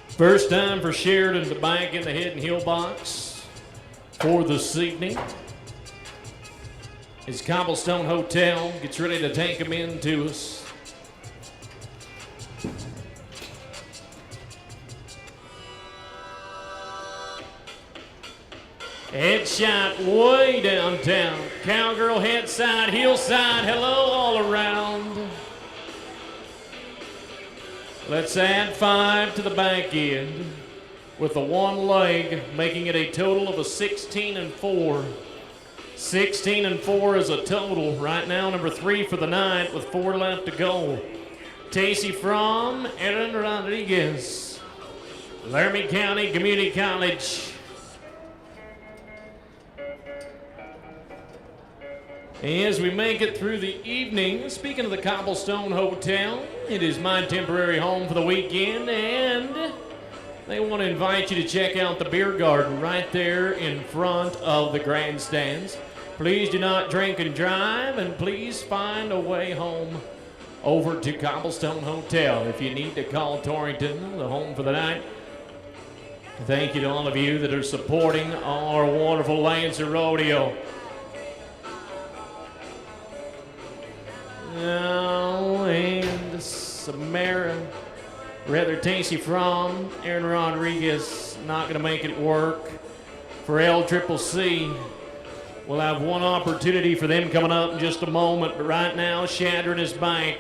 First time for Sheridan to back in the head and heel box for this evening. His Cobblestone Hotel gets ready to take him into us. Head shot way downtown. Cowgirl head side, heel side, hello all around. Let's add 5 to the back end. with the one leg, making it a total of a 16-4. 16-4 is a total. Right now, number 3 for the night with 4 left to go. Tacey from Aaron Rodriguez, Laramie County Community College. As we make it through the evening, speaking of the Cobblestone Hotel, it is my temporary home for the weekend, and they want to invite you to check out the beer garden right there in front of the grandstands. Please do not drink and drive, and please find a way home over to Cobblestone Hotel. If you need to call Torrington, the home for the night. Thank you to all of you that are supporting our wonderful Lancer Rodeo. Now, and Tacey from Aaron Rodriguez, not going to make it work for LCCC. We'll have one opportunity for them coming up in just a moment, but right now, Shadron is back.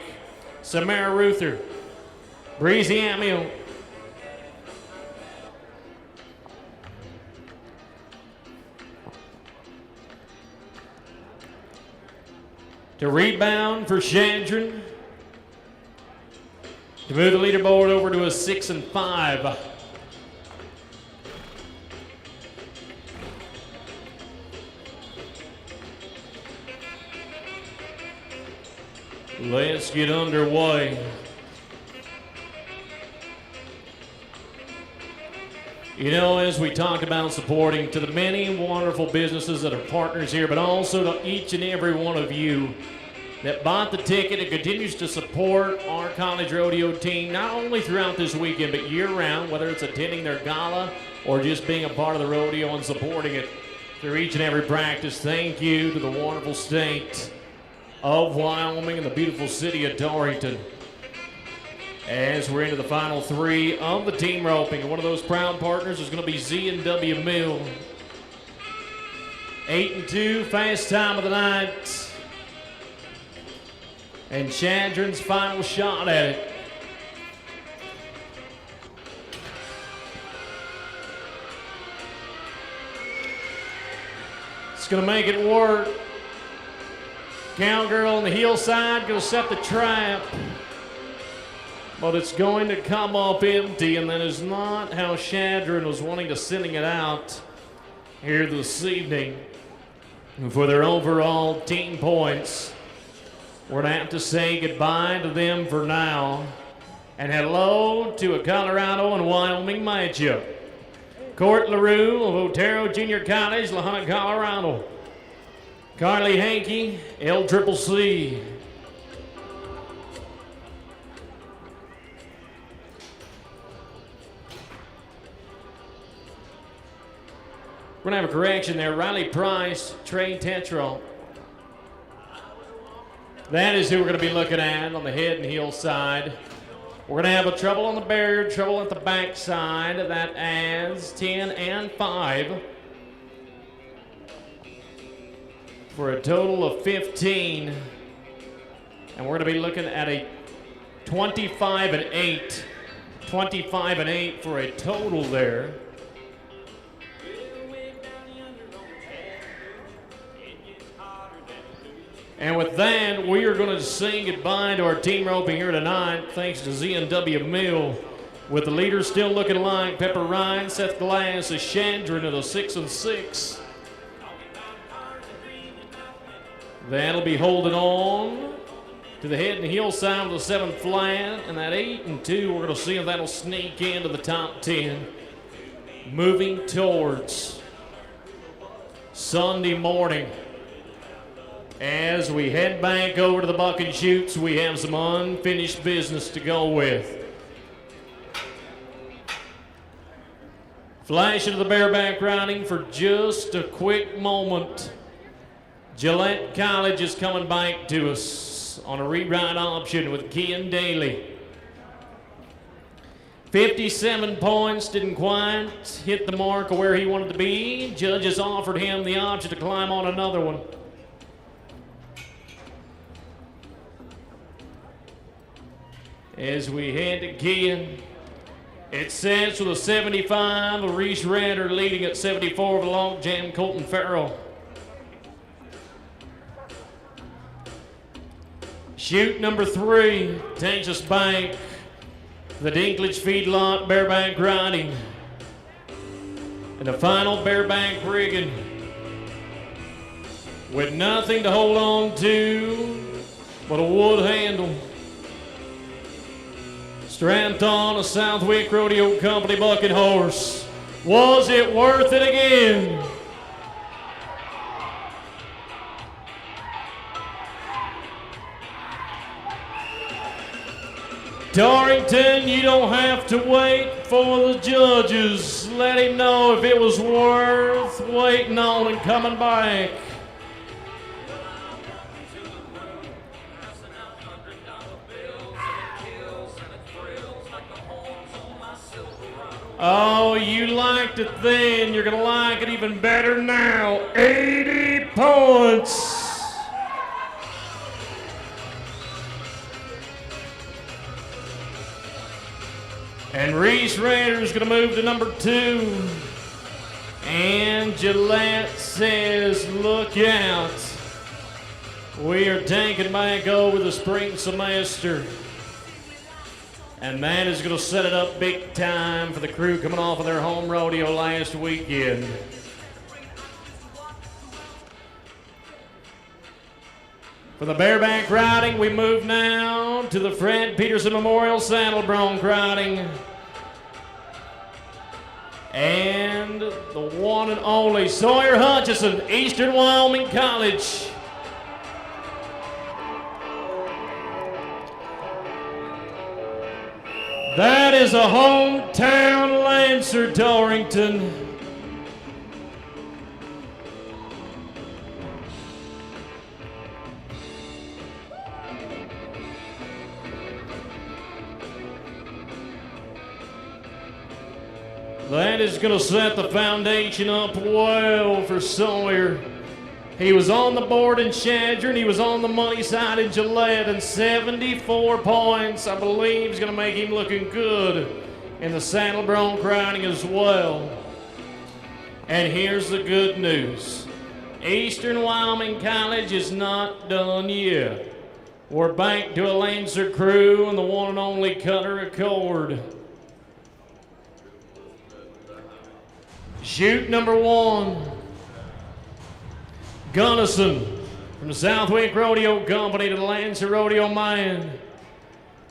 Samara Ruther, Breezy Amiel. To rebound for Shadron. To move the leaderboard over to a 6-5. Let's get underway. You know, as we talk about supporting to the many wonderful businesses that are partners here, but also to each and every one of you that bought the ticket and continues to support our college rodeo team, not only throughout this weekend, but year-round, whether it's attending their gala or just being a part of the rodeo and supporting it through each and every practice. Thank you to the wonderful state of Wyoming and the beautiful city of Torrington. As we're into the final 3 of the team roping, one of those proud partners is going to be Z&W Mill. 8-2, fast time of the night. And Shadron's final shot at it. It's going to make it work. Cowgirl on the heel side, going to set the trap. But it's going to come up empty, and that is not how Shadron was wanting to sending it out here this evening. And for their overall team points, we're going to have to say goodbye to them for now. And hello to a Colorado and Wyoming matchup. Court LaRue of Otero Junior College, La Junta, Colorado. Carly Hankey, LCCC. We're going to have a correction there. Riley Price, Trey Tetro. That is who we're going to be looking at on the head and heel side. We're going to have a trouble on the barrier, trouble at the back side. That adds 10 and 5 for a total of 15. And we're going to be looking at a 25-8. 25-8 for a total there. And with that, we are going to say goodbye to our team roping here tonight, thanks to Z&W Mill, with the leaders still looking like Pepper Ryan, Seth Glass, is Shadron at a 6-6. That'll be holding on to the head and heel side of the 7th flat, and that 8-2, we're going to see if that'll sneak into the top 10. Moving towards Sunday morning. As we head back over to the buck and shoots, we have some unfinished business to go with. Flash into the bareback riding for just a quick moment. Gillette College is coming back to us on a reride option with Kean Daly. 57 points, didn't quite hit the mark of where he wanted to be. Judges offered him the option to climb on another one. As we head to Kean, It sets with a 75 of Reese Redder, leading at 74 of the log jam Colton Farrell. Chute number 3 takes us back to the Dinklage Feedlot Bareback riding. And the final Bareback rigging with nothing to hold on to but a wood handle. Strapped on a Southwick Rodeo Company bucket horse. Was it worth it again? Dorrington, you don't have to wait for the judges. Let him know if it was worth waiting on and coming back. Oh, you liked it then. You're going to like it even better now. 80 points. And Reese Rader's going to move to number 2. And Gillette says, look out. We are taking back over the spring semester. And that is going to set it up big time for the crew coming off of their home rodeo last weekend. For the bareback riding, we move now to the Fred Peterson Memorial Saddle Bronc riding. And the one and only Sawyer Hutchison, Eastern Wyoming College. That is a hometown Lancer, Dorrington. That is going to set the foundation up well for Sawyer. He was on the board in Chadron. He was on the money side in Gillette, and 74 points, I believe, is going to make him looking good in the saddle bronc riding as well. And here's the good news. Eastern Wyoming College is not done yet. We're back to a Lancer crew and the one and only Cutter Accord. Chute number 1. Gunnison from the Southwick Rodeo Company to the Lancer Rodeo Man.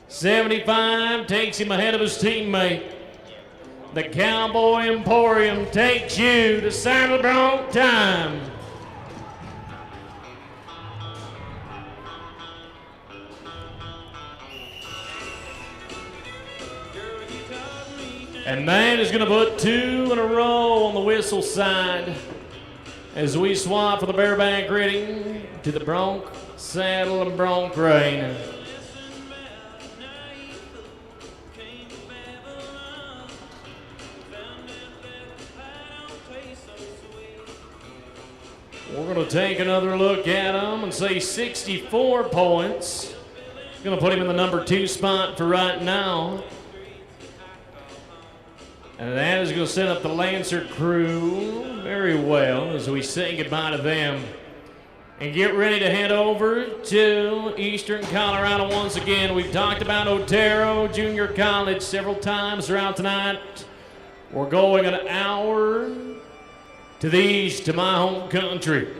75 takes him ahead of his teammate. The Cowboy Emporium takes you to saddle bronc time. And that is going to put 2 in a row on the whistle side as we swap for the bareback rigging to the bronc saddle and bronc rein. We're going to take another look at him and say 64 points. Going to put him in the number 2 spot for right now. And that is going to set up the Lancer crew very well as we say goodbye to them. And get ready to head over to Eastern Colorado once again. We've talked about Otero Junior College several times throughout tonight. We're going an hour to the east to my home country.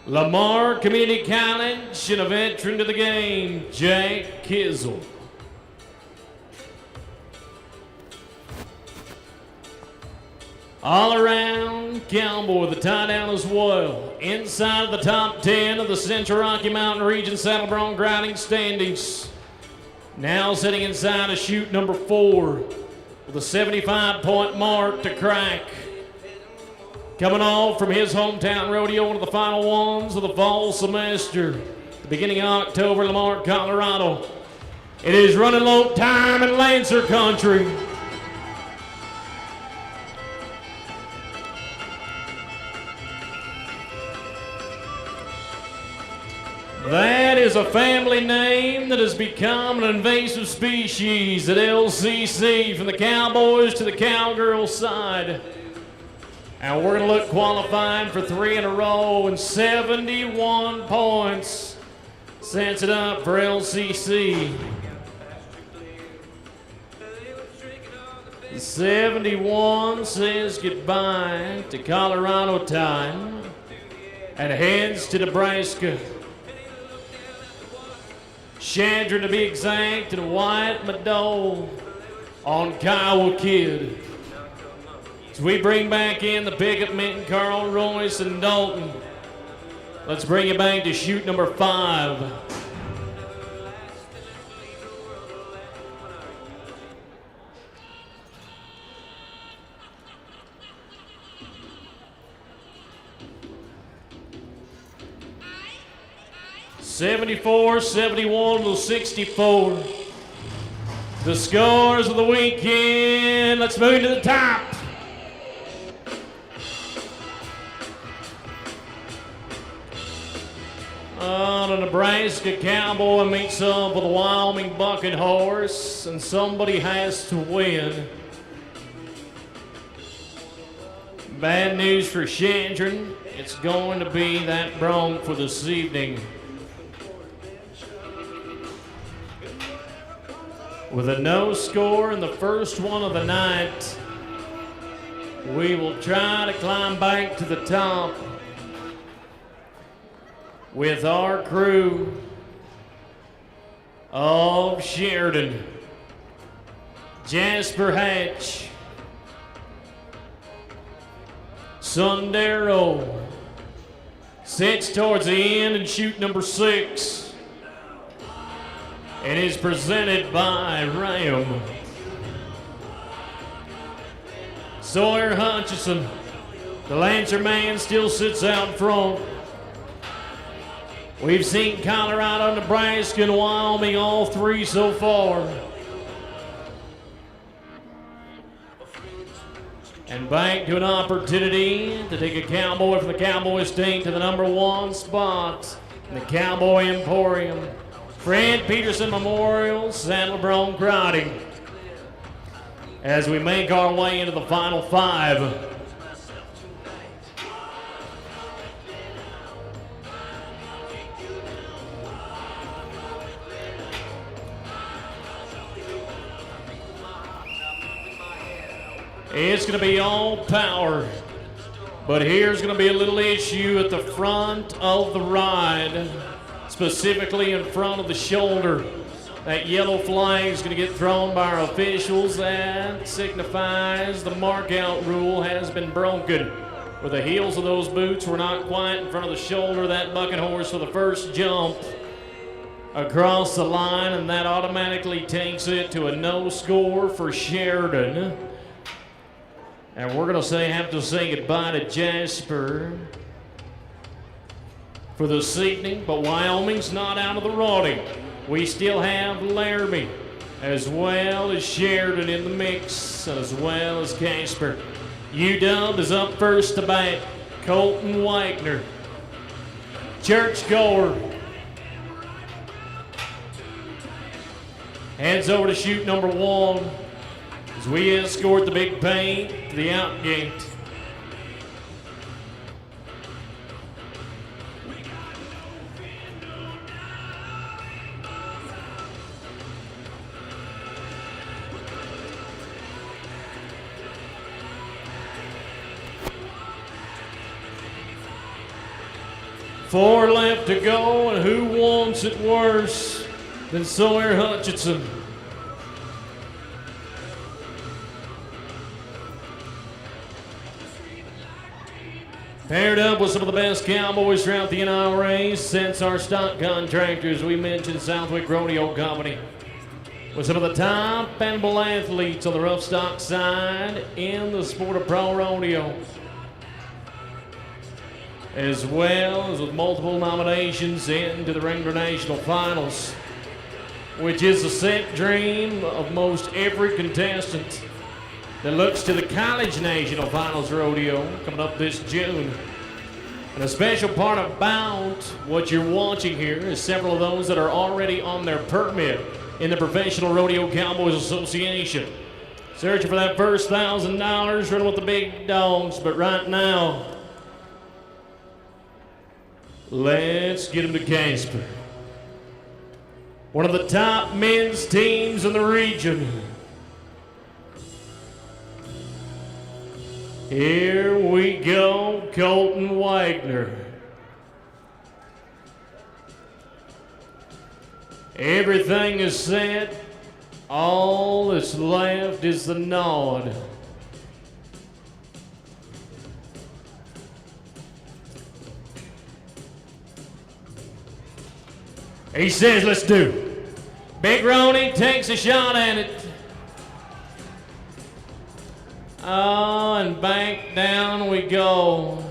Lamar Community College and a veteran to the game, Jack Kizzle. All around cowboy, the tie down as well. Inside of the top 10 of the Central Rocky Mountain Region Saddle Bronc riding standings. Now sitting inside of chute number 4 with a 75-point mark to crack. Coming off from his hometown rodeo, one of the final ones of the fall semester. The beginning of October, Lamar, Colorado. It is running low time in Lancer country. That is a family name that has become an invasive species at LCC, from the Cowboys to the Cowgirls side. And we're going to look qualified for 3 in a row, and 71 points sets it up for LCC. 71 says goodbye to Colorado time and heads to Nebraska. Chandra, to be exact, and White Madoe on Kiowa Kid. As we bring back in the pickup men, Carl Royce and Dalton. Let's bring you back to chute number 5. '74, '71 to '64. The scores of the weekend. Let's move to the top. The Nebraska Cowboy meets up with the Wyoming Bucking Horse, and somebody has to win. Bad news for Chandron. It's going to be that bronc for this evening. With a no score in the first one of the night, we will try to climb back to the top with our crew of Sheridan, Jasper Hatch, Sundero, sits towards the end and chute number 6. It is presented by Ram. Sawyer Hutchison, the Lancer man, still sits out front. We've seen Colorado, Nebraska, and Wyoming, all 3 so far. And back to an opportunity to take a cowboy from the Cowboy State to the number 1 spot in the Cowboy Emporium. Fred Peterson Memorial, Saddle Bronc Riding. As we make our way into the final 5. It's going to be all power, but here's going to be a little issue at the front of the ride. Specifically in front of the shoulder. That yellow flag is going to get thrown by our officials. That signifies the markout rule has been broken. With the heels of those boots were not quite in front of the shoulder. That bucking horse for the first jump across the line, and that automatically takes it to a no score for Sheridan. And we're going to have to say goodbye to Jasper for this evening, but Wyoming's not out of the running. We still have Laramie, as well as Sheridan in the mix, as well as Casper. UW is up first to bat. Colton Wagner. Churchgoer heads over to chute number 1 as we escort the big paint to the out gate. Four left to go, and who wants it worse than Sawyer Hutchinson? Paired up with some of the best cowboys throughout the NRA since our stock contractors, we mentioned Southwick Rodeo Company. With some of the top animal athletes on the rough stock side in the sport of pro rodeo, as well as with multiple nominations into the Wrangler National Finals, which is the set dream of most every contestant that looks to the College National Finals Rodeo coming up this June. And a special part about what you're watching here is several of those that are already on their permit in the Professional Rodeo Cowboys Association. Searching for that first $1,000, running with the big dogs, but right now, let's get them to Casper. One of the top men's teams in the region. Here we go, Colton Wagner. Everything is set. All that's left is the nod. He says, let's do it. Big Ronnie takes a shot at it. Oh, and back down we go.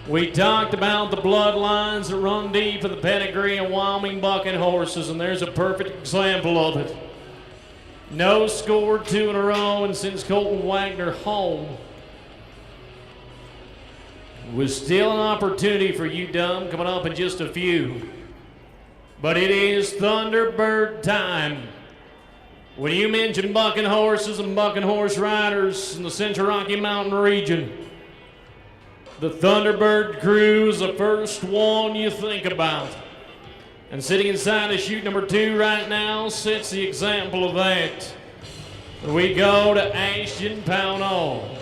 We talked about the bloodlines that run deep in the pedigree of Wyoming bucking horses, and there's a perfect example of it. No score 2 in a row, and since Colton Wagner home, with still an opportunity for UW coming up in just a few. But it is Thunderbird time. When you mention bucking horses and bucking horse riders in the Central Rocky Mountain region, the Thunderbird crew is the first one you think about. And sitting inside of chute number 2 right now sets the example of that. We go to Ashton Pownall.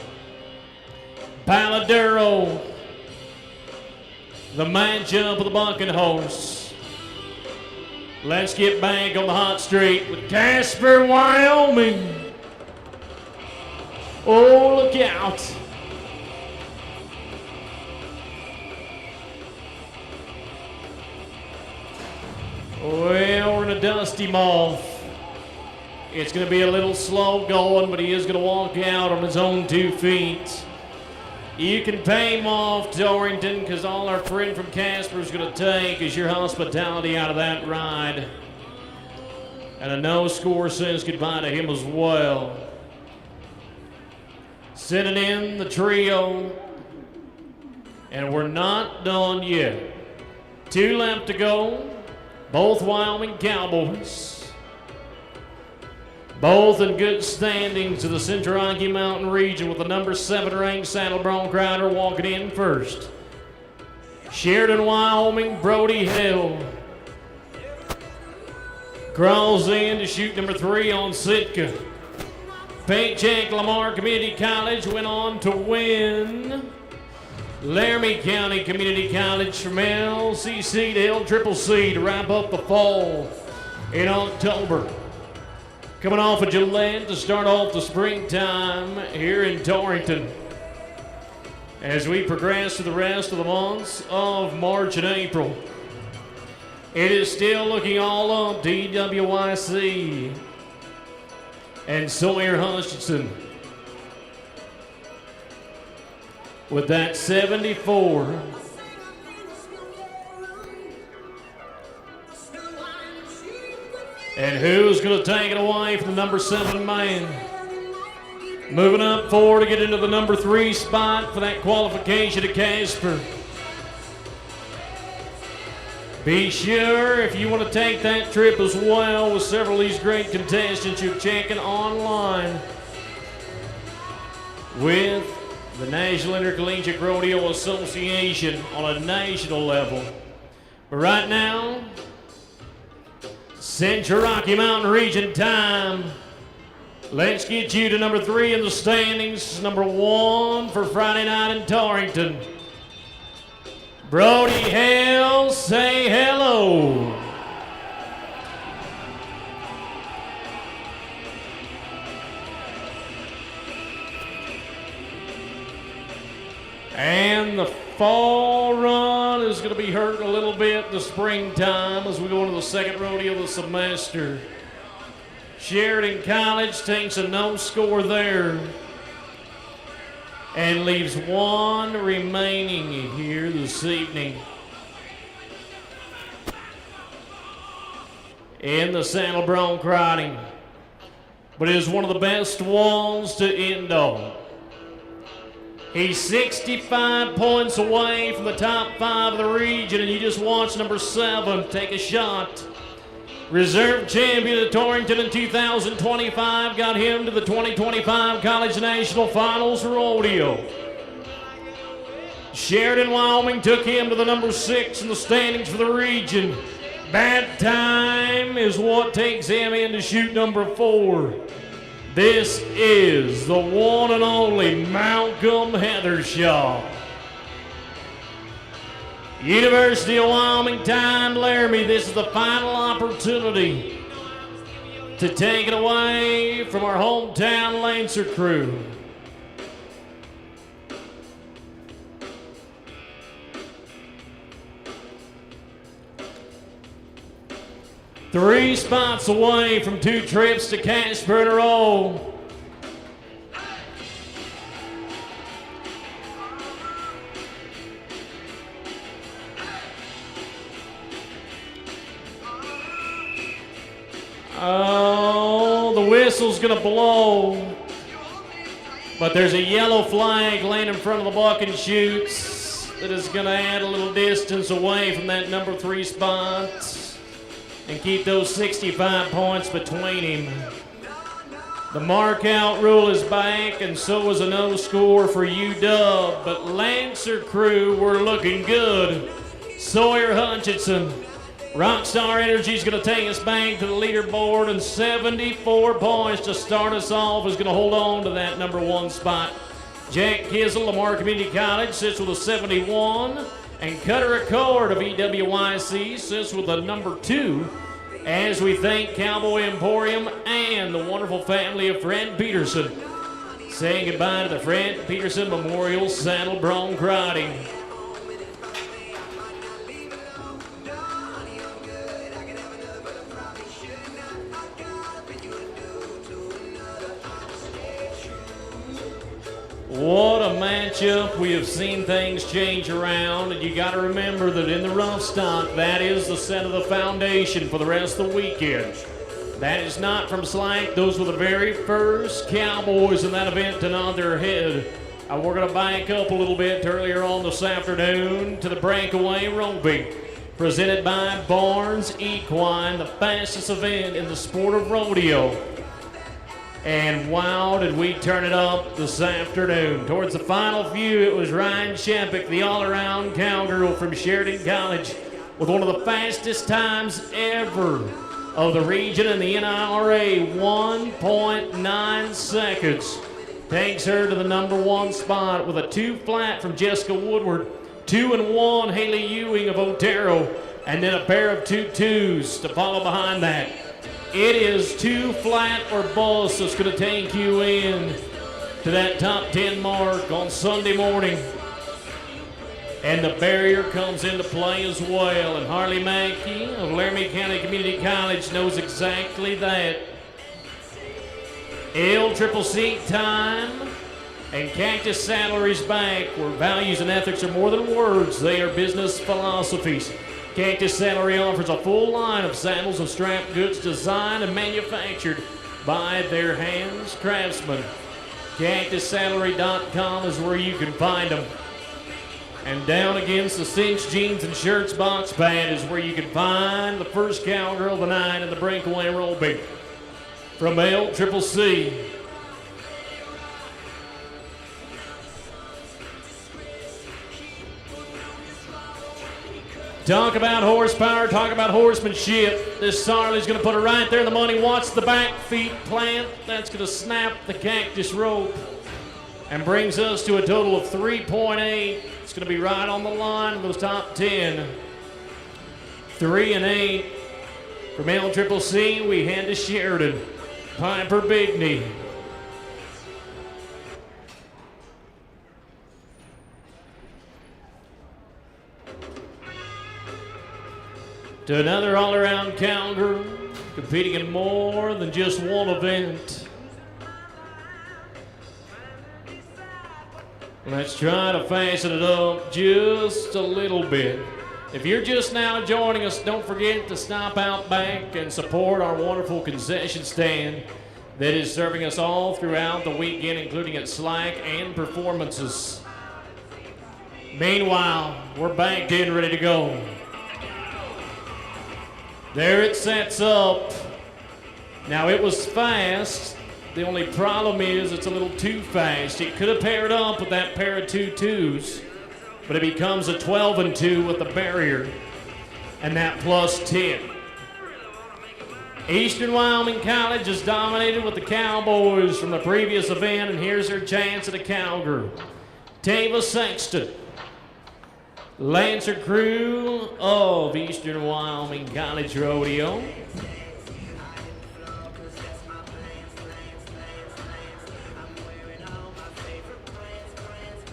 Paladuro, the matchup of the bucking horse. Let's get back on the hot street with Casper, Wyoming. Oh, look out. Well, we're in a dusty moth. It's going to be a little slow going, but he is going to walk out on his own 2 feet. You can pay him off, Dorrington, because all our friend from Casper is going to take is your hospitality out of that ride. And a no score says goodbye to him as well. Sending in the trio. And we're not done yet. 2 left to go. Both Wyoming Cowboys. Both in good standings to the Central Rocky Mountain region with the number 7 ranked Saddle Bronc rider walking in first. Sheridan, Wyoming, Brody Hill. Crawls in to chute number 3 on Sitka. Paycheck Lamar Community College went on to win Laramie County Community College from LCC to LCCC to wrap up the fall in October. Coming off of Gillette to start off the springtime here in Torrington. As we progress to the rest of the months of March and April, it is still looking all up to EWYC and Sawyer Hutchinson with that 74. And who's going to take it away from the number 7 man? Moving up 4 to get into the number 3 spot for that qualification to Casper. Be sure if you want to take that trip as well with several of these great contestants, you're checking online with the National Intercollegiate Rodeo Association on a national level. But right now, Central Rocky Mountain region time. Let's get you to number 3 in the standings. Number 1 for Friday night in Torrington. Brody Hale, say hello. And the fall run is going to be hurting a little bit the springtime as we go into the second rodeo of the semester. Sheridan College takes a no score there and leaves 1 remaining here this evening in the Saddle Bronc riding. But it is one of the best ones to end on. He's 65 points away from the top 5 of the region, and you just watch number 7 take a shot. Reserve champion of Torrington in 2025 got him to the 2025 College National Finals Rodeo. Sheridan, Wyoming took him to the number 6 in the standings for the region. Bad time is what takes him in to shoot number 4. This is the one and only Malcolm Heathershaw. University of Wyoming, Time Laramie, this is the final opportunity to take it away from our hometown Lancer crew. Three spots away from 2 trips to Casper in a row. Oh, the whistle's gonna blow. But there's a yellow flag laying in front of the buck and shoots that is gonna add a little distance away from that number 3 spot and keep those 65 points between him. The mark out rule is back, and so is a no score for UW, but Lancer crew were looking good. Sawyer Hutchinson, Rockstar Energy's gonna take us back to the leaderboard, and 74 points to start us off is gonna hold on to that number 1 spot. Jack Kizel, Lamar Community College, sits with a 71. And Cutter Accord of EWYC sits with the number 2, as we thank Cowboy Emporium and the wonderful family of Fred Peterson. Saying goodbye to the Fred Peterson Memorial Saddle Bronc Riding. What a matchup. We have seen things change around, and you got to remember that in the rough stock, that is the set of the foundation for the rest of the weekend. That is not from slack. Those were the very first Cowboys in that event to nod their head. We're going to back up a little bit earlier on this afternoon to the Breakaway Roping, presented by Barnes Equine, the fastest event in the sport of rodeo. And wow, did we turn it up this afternoon. Towards the final few, it was Ryan Shepik, the all-around cowgirl from Sheridan College, with one of the fastest times ever of the region in the NIRA, 1.9 seconds. Takes her to the number 1 spot with a 2 flat from Jessica Woodward, 2 and 1 Haley Ewing of Otero, and then a pair of 2-2s to follow behind that. It is 2 flat or bust that's going to take you in to that top 10 mark on Sunday morning. And the barrier comes into play as well. And Harley Mackey of Laramie County Community College knows exactly that. LCCC time. And Cactus Saddlery's back, where values and ethics are more than words. They are business philosophies. Cactus Saddlery offers a full line of saddles and strap goods designed and manufactured by their hands craftsmen. CactusSaddlery.com is where you can find them. And down against the Cinch Jeans and Shirts box pad is where you can find the first cowgirl of the night in the Breakaway Roping. From LCCC. Talk about horsepower, talk about horsemanship. This Sarley's going to put it right there in the money. Watch the back feet plant. That's going to snap the cactus rope and brings us to a total of 3.8. It's going to be right on the line of those top 10. 3 and 8. From LCCC, we head to Sheridan. Piper Bigney. To another all-around cowgirl, competing in more than just one event. Let's try to fasten it up just a little bit. If you're just now joining us, don't forget to stop out back and support our wonderful concession stand. that is serving us all throughout the weekend, including at Slack and performances. Meanwhile, we're banked in, ready to go. There it sets up. Now it was fast. The only problem is it's a little too fast. It could have paired up with that pair of 2-2s, but it becomes a 12-2 with the barrier and that plus 10. Eastern Wyoming College is dominated with the Cowboys from the previous event, and here's their chance at a cowgirl. Tava Sexton, Lancer crew of Eastern Wyoming College Rodeo.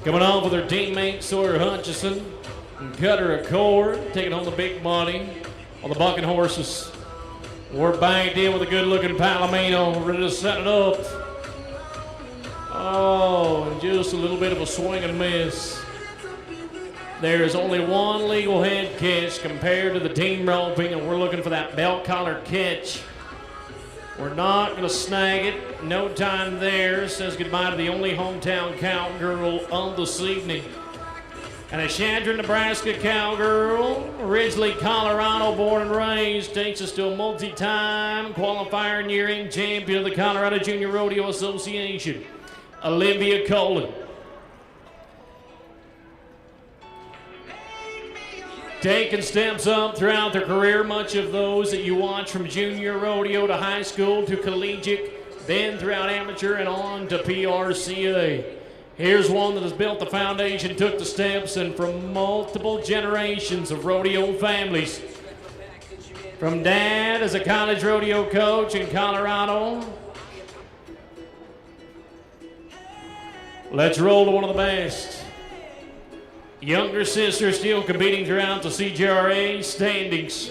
Coming off with her teammate Sawyer Hutchison and Cutter Accord, taking home the big money on the bucking horses. We're banked in with a good-looking Palomino, ready to set it up. Oh, and just a little bit of a swing and miss. There is only one legal head catch compared to the team roping, and we're looking for that belt collar catch. We're not going to snag it. No time there. Says goodbye to the only hometown cowgirl of this evening. And a Chandra, Nebraska cowgirl, originally Colorado born and raised, takes us to a multi-time qualifier and year-end champion of the Colorado Junior Rodeo Association, Olivia Colin. Taking steps up throughout their career, much of those that you watch from junior rodeo to high school to collegiate, then throughout amateur and on to PRCA. Here's one that has built the foundation, took the steps, and from multiple generations of rodeo families. From dad as a college rodeo coach in Colorado. Let's roll to one of the best. Younger sister still competing throughout the CJRA standings.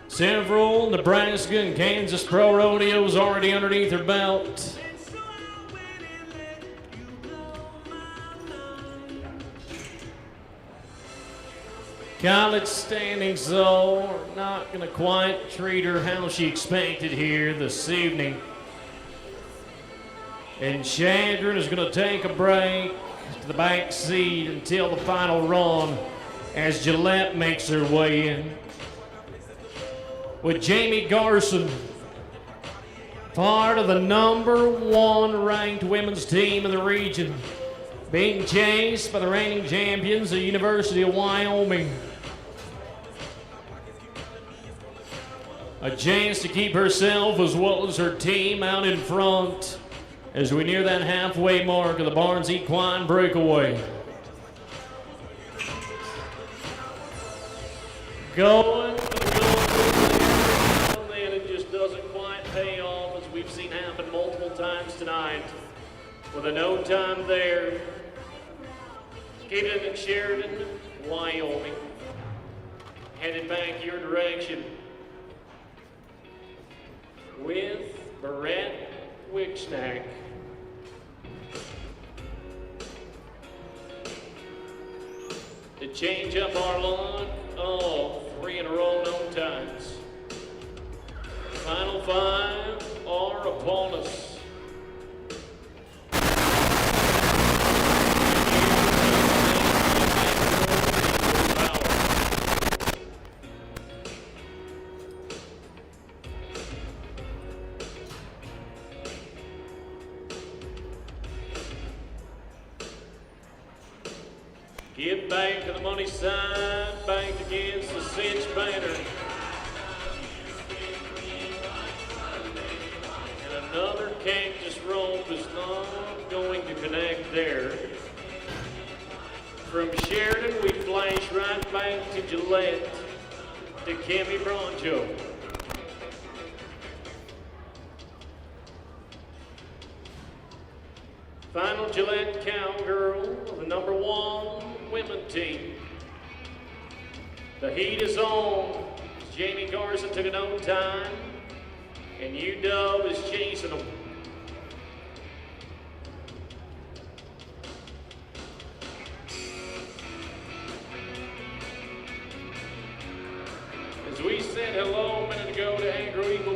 Several Nebraska and Kansas Pro Rodeos already underneath her belt. College standings, though, are not going to quite treat her how she expected here this evening. And Chandron is going to take a break to the back seat until the final run as Gillette makes her way in. With Jamie Garson, part of the #1 ranked women's team in the region, being chased by the reigning champions, the University of Wyoming. A chance to keep herself as well as her team out in front as we near that halfway mark of the Barnes Equine Breakaway. Going, and it just doesn't quite pay off, as we've seen happen multiple times tonight. With a no time there, keeping it in Sheridan, Wyoming. Headed back your direction with Barrett Wicksnack. To change up our luck, 3 in a row, no times. Final 5 are upon us. Get back to the money side, back against the cinch banner. And another cactus rope is not going to connect there. From Sheridan, we flash right back to Gillette, to Kimmy Broncho. Final Gillette cowgirl of the #1 women team. The heat is on. Jamie Garson took it on time, and UW is chasing them.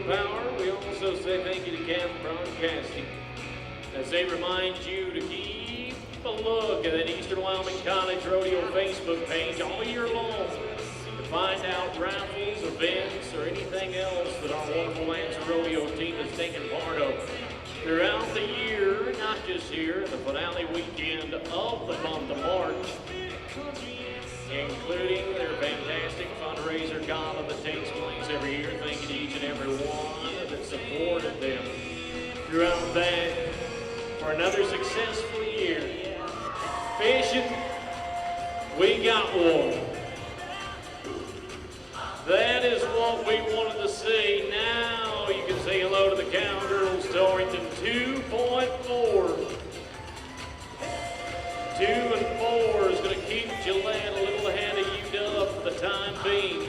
Power. We also say thank you to Cam Broadcasting as they remind you to keep a look at that Eastern Wyoming College Rodeo Facebook page all year long to find out raffles, events, or anything else that our wonderful Lancer Rodeo team is taking part of throughout the year, not just here in the finale weekend of the month of March, including their fantastic fundraiser gala that takes place every year. Thank you to each and every one that supported them throughout that for another successful year. Fishing, we got one. That is what we wanted to see. Now you can say hello to the Cowgirls. Torrington 2.4. 2 and 4 is going to keep Gillette a little ahead of UW for the time being.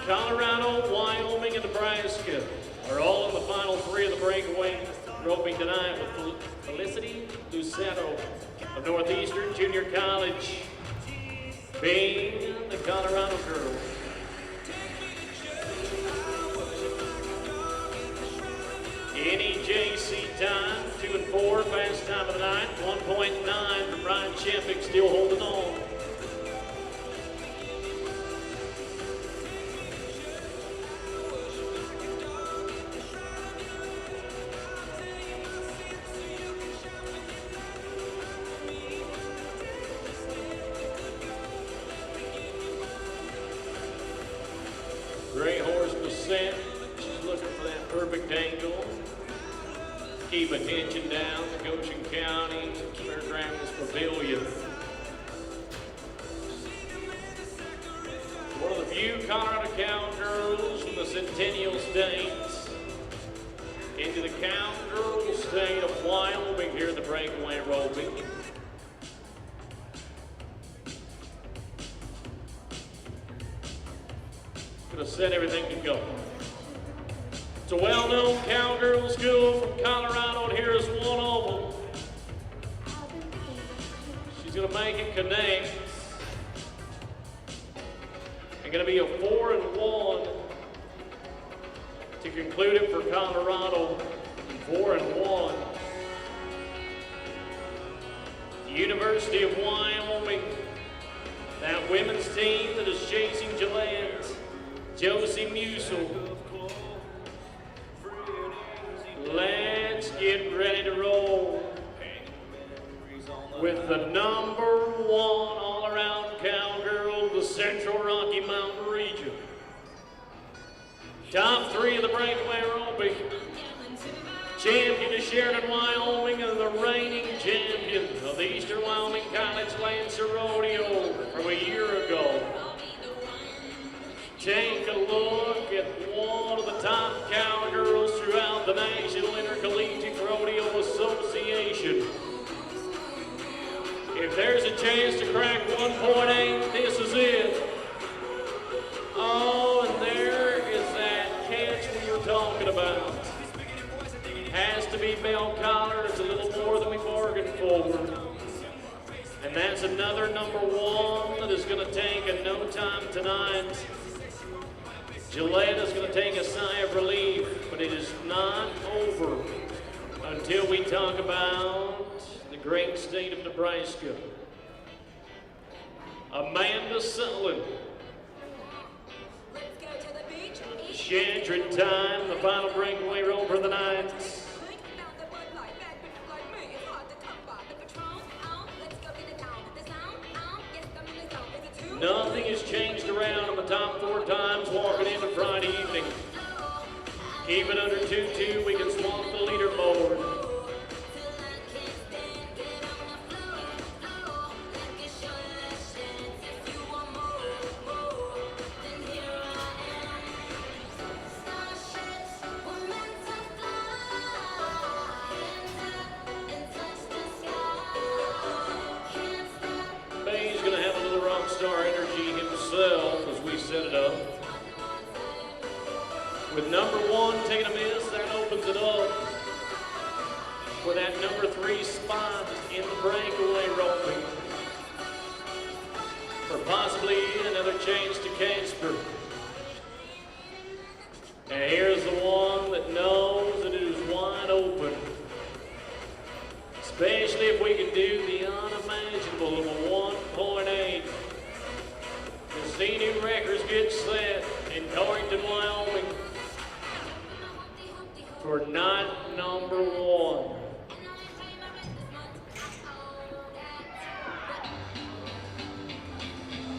Colorado, Wyoming, and Nebraska are all in the final 3 of the breakaway roping tonight with Felicity Lucero of Northeastern Junior College being the Colorado girl. NEJC time, 2 and 4, fast time of the night, 1.9 from Ryan Chepik, still holding on. Gray horse percent, she's looking for that perfect angle. Keep attention down to Goshen County Fairgrounds Pavilion. One of the few Colorado Cowgirls from the Centennial States into the Cowgirl state of Wyoming here in the breakaway roping. Gonna set everything to go. It's a well-known cowgirl school from Colorado, and here is one of them. She's gonna make it connect. And gonna be a 4 and 1 to conclude it for Colorado. 4 and 1. University of Wyoming, that women's team that is chasing Gillette. Josie Musil. Let's get ready to roll with the number 1 all-around cowgirl of the Central Rocky Mountain region. Top 3 of the breakaway roping. Champion of Sheridan, Wyoming, and the reigning champion of the Eastern Wyoming College Lancer Rodeo from a year ago. Take a look at one of the top cowgirls throughout the National Intercollegiate Rodeo Association. If there's a chance to crack 1.8, this is it. Oh, and there is that catch we were talking about. Has to be bell collar. It's a little more than we bargained for. And that's another number 1 that is going to take a no time tonight. Gillette is going to take a sigh of relief, but it is not over until we talk about the great state of Nebraska. Amanda Sutherland. Chandra time, the final breakaway roll for the night. Nothing has changed around in the top 4 times walking into Friday evening. Keep it under 2-2, we can swamp the leaderboard. Bay's gonna have a little rock star energy himself as we set it up. With number 1 taking a miss, that opens it up for that number 3 spot in the breakaway roping. for possibly another chance to Casper. And here's the one that knows that it is wide open. Especially if we can do the unimaginable of a 1.8. The senior records get set in Torrington, Wyoming for night number 1.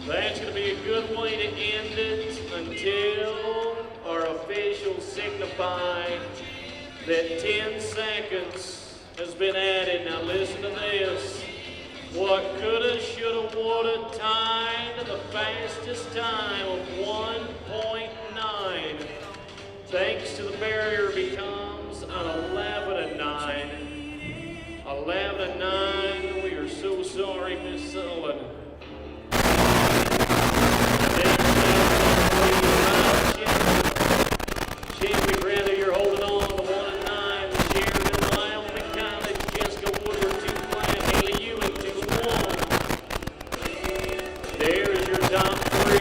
That's going to be a good way to end it until our officials signify that 10 seconds has been added. Now listen to this. What coulda, shoulda, woulda tied the fastest time of 1.9. Thanks to the barrier becomes an 11:09. 11:09. We are so sorry, Miss Sullivan. We'd rather you're holding on to 1-9. Sheridan, Wyoming College, Jessica Woodward, 2 flat, Haley Ewing, 2-1. There is your top 3.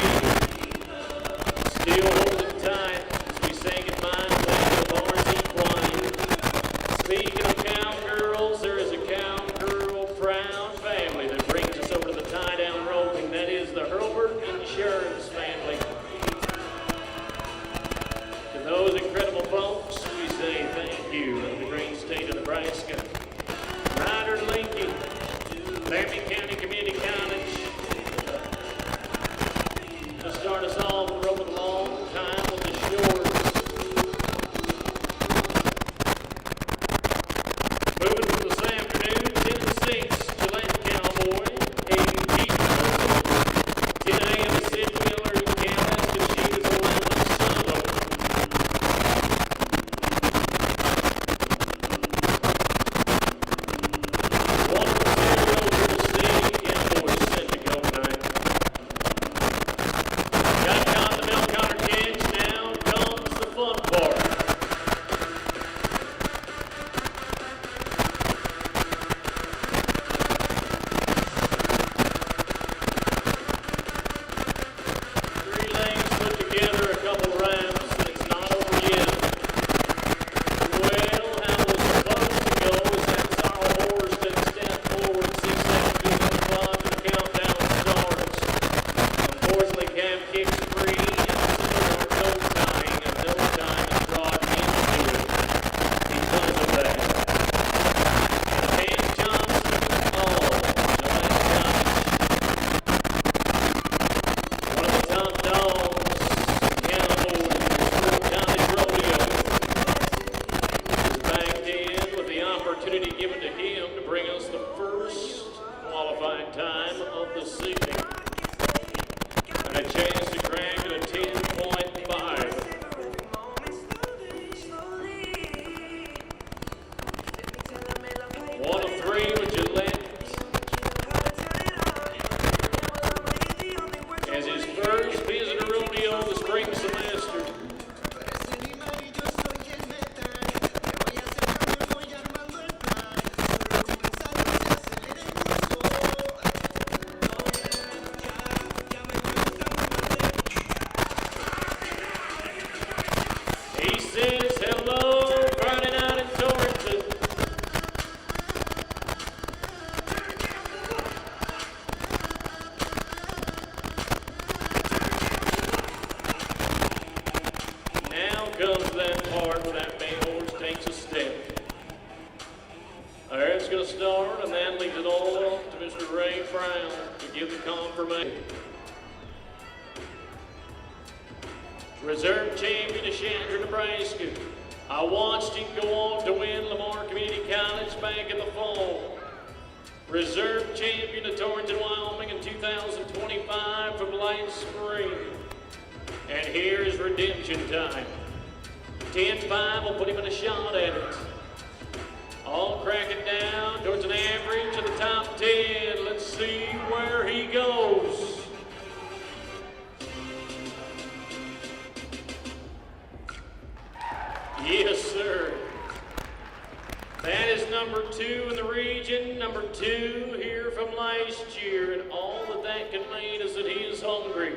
Still holding tight as we say goodbye to the Barnes Equine. Speaking of cowgirls, there is a cowgirl proud family that brings us over to the tie-down roping. That is the Hurlburt Insurance family. Those incredible folks, we say thank you of the great state of Nebraska. Ryder Lincoln, Laramie County Community College. To start us off, we're over the long time with the shorts. Moving from this afternoon, 10-6, Gillette Cowboy, Hayden Peterson. 10 a.m. to Sid Wheeler in Kansas, and she was 11 solo. Reserve champion of Chandler, Nebraska. I watched him go on to win Lamar Community College back in the fall. Reserve champion of Torrington, Wyoming in 2025 from last spring. And here's redemption time. 10-5 will put him in a shot at it. All cracking down towards an average of the top 10. Let's see where he goes. Yes, sir. That is number 2 in the region, number 2 here from last year, and all that that can mean is that he is hungry.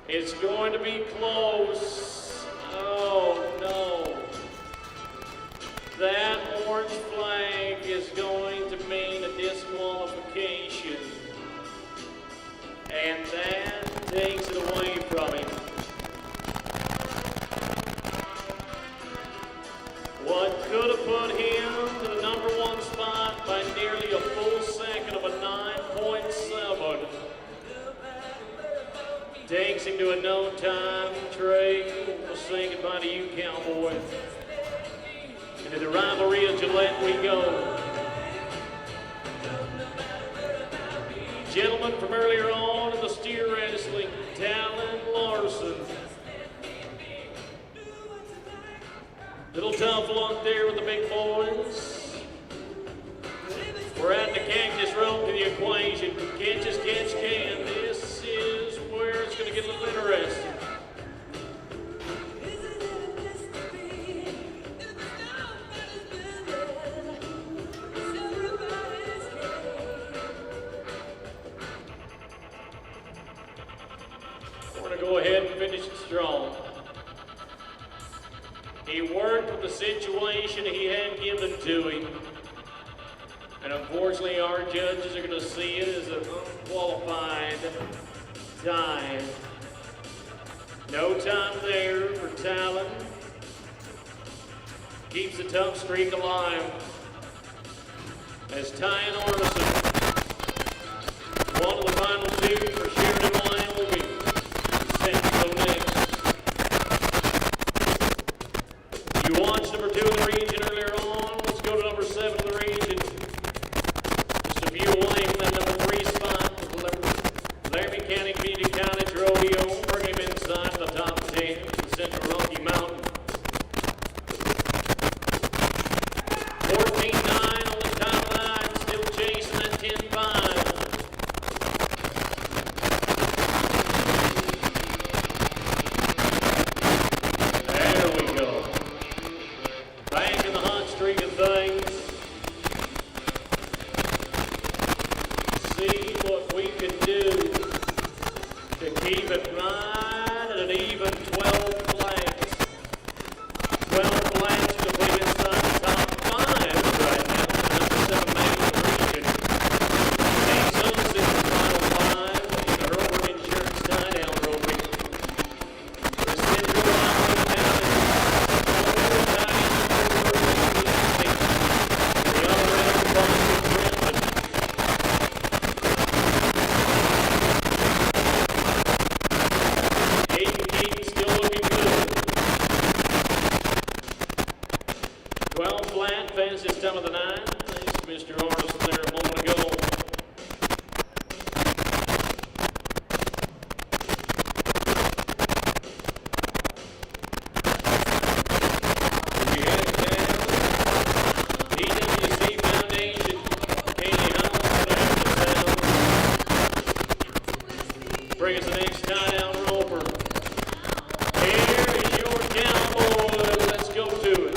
It's going to be close. Oh no. That orange flag is going to mean a disqualification. And that takes it away from him. What could have put him to the number one spot by nearly a full second of a 9.7 takes him to a no-time trade. We'll say goodbye to you, cowboy. Into the rivalry of Gillette we go. Gentlemen from earlier on in the steer wrestling, Talon Larson. Little tough luck there with the big boys. We're at the cactus rope to the equation. Catch as catch can. This is where it's going to get a little interesting. We're going to go ahead and finish it strong. He worked with the situation he had given to him. And unfortunately, our judges are going to see it as an unqualified tie. No time there for Talon. Keeps the tough streak alive. As Ty and Arneson, one of the final two for Sheridan, Wyoming, set to go next. You watched number 2 in the region earlier on. Let's go to number 7 in the region. Just a few away from that number 3 spot. Laramie County Community College Rodeo. Bring him inside the top 10 to the Central Rocky Mountain. 14-9 on the top line. Still chasing that 10-5. There we go. Back in the hot streak of things. See what we can do to keep it right at an even 12 flats. 12 flats to be inside the top 5 right now. Number 7 man in the region. Takes us in the final 5 in the Herbert Insurance tie-down roping. The Central Wyoming County. Flat fastest time of the night. Thanks to Mr. Arneson there a moment ago. We head down. DWC Foundation. Katie Hull. Bring us the next tie-down roper. Here is your cowboy. Let's go to it.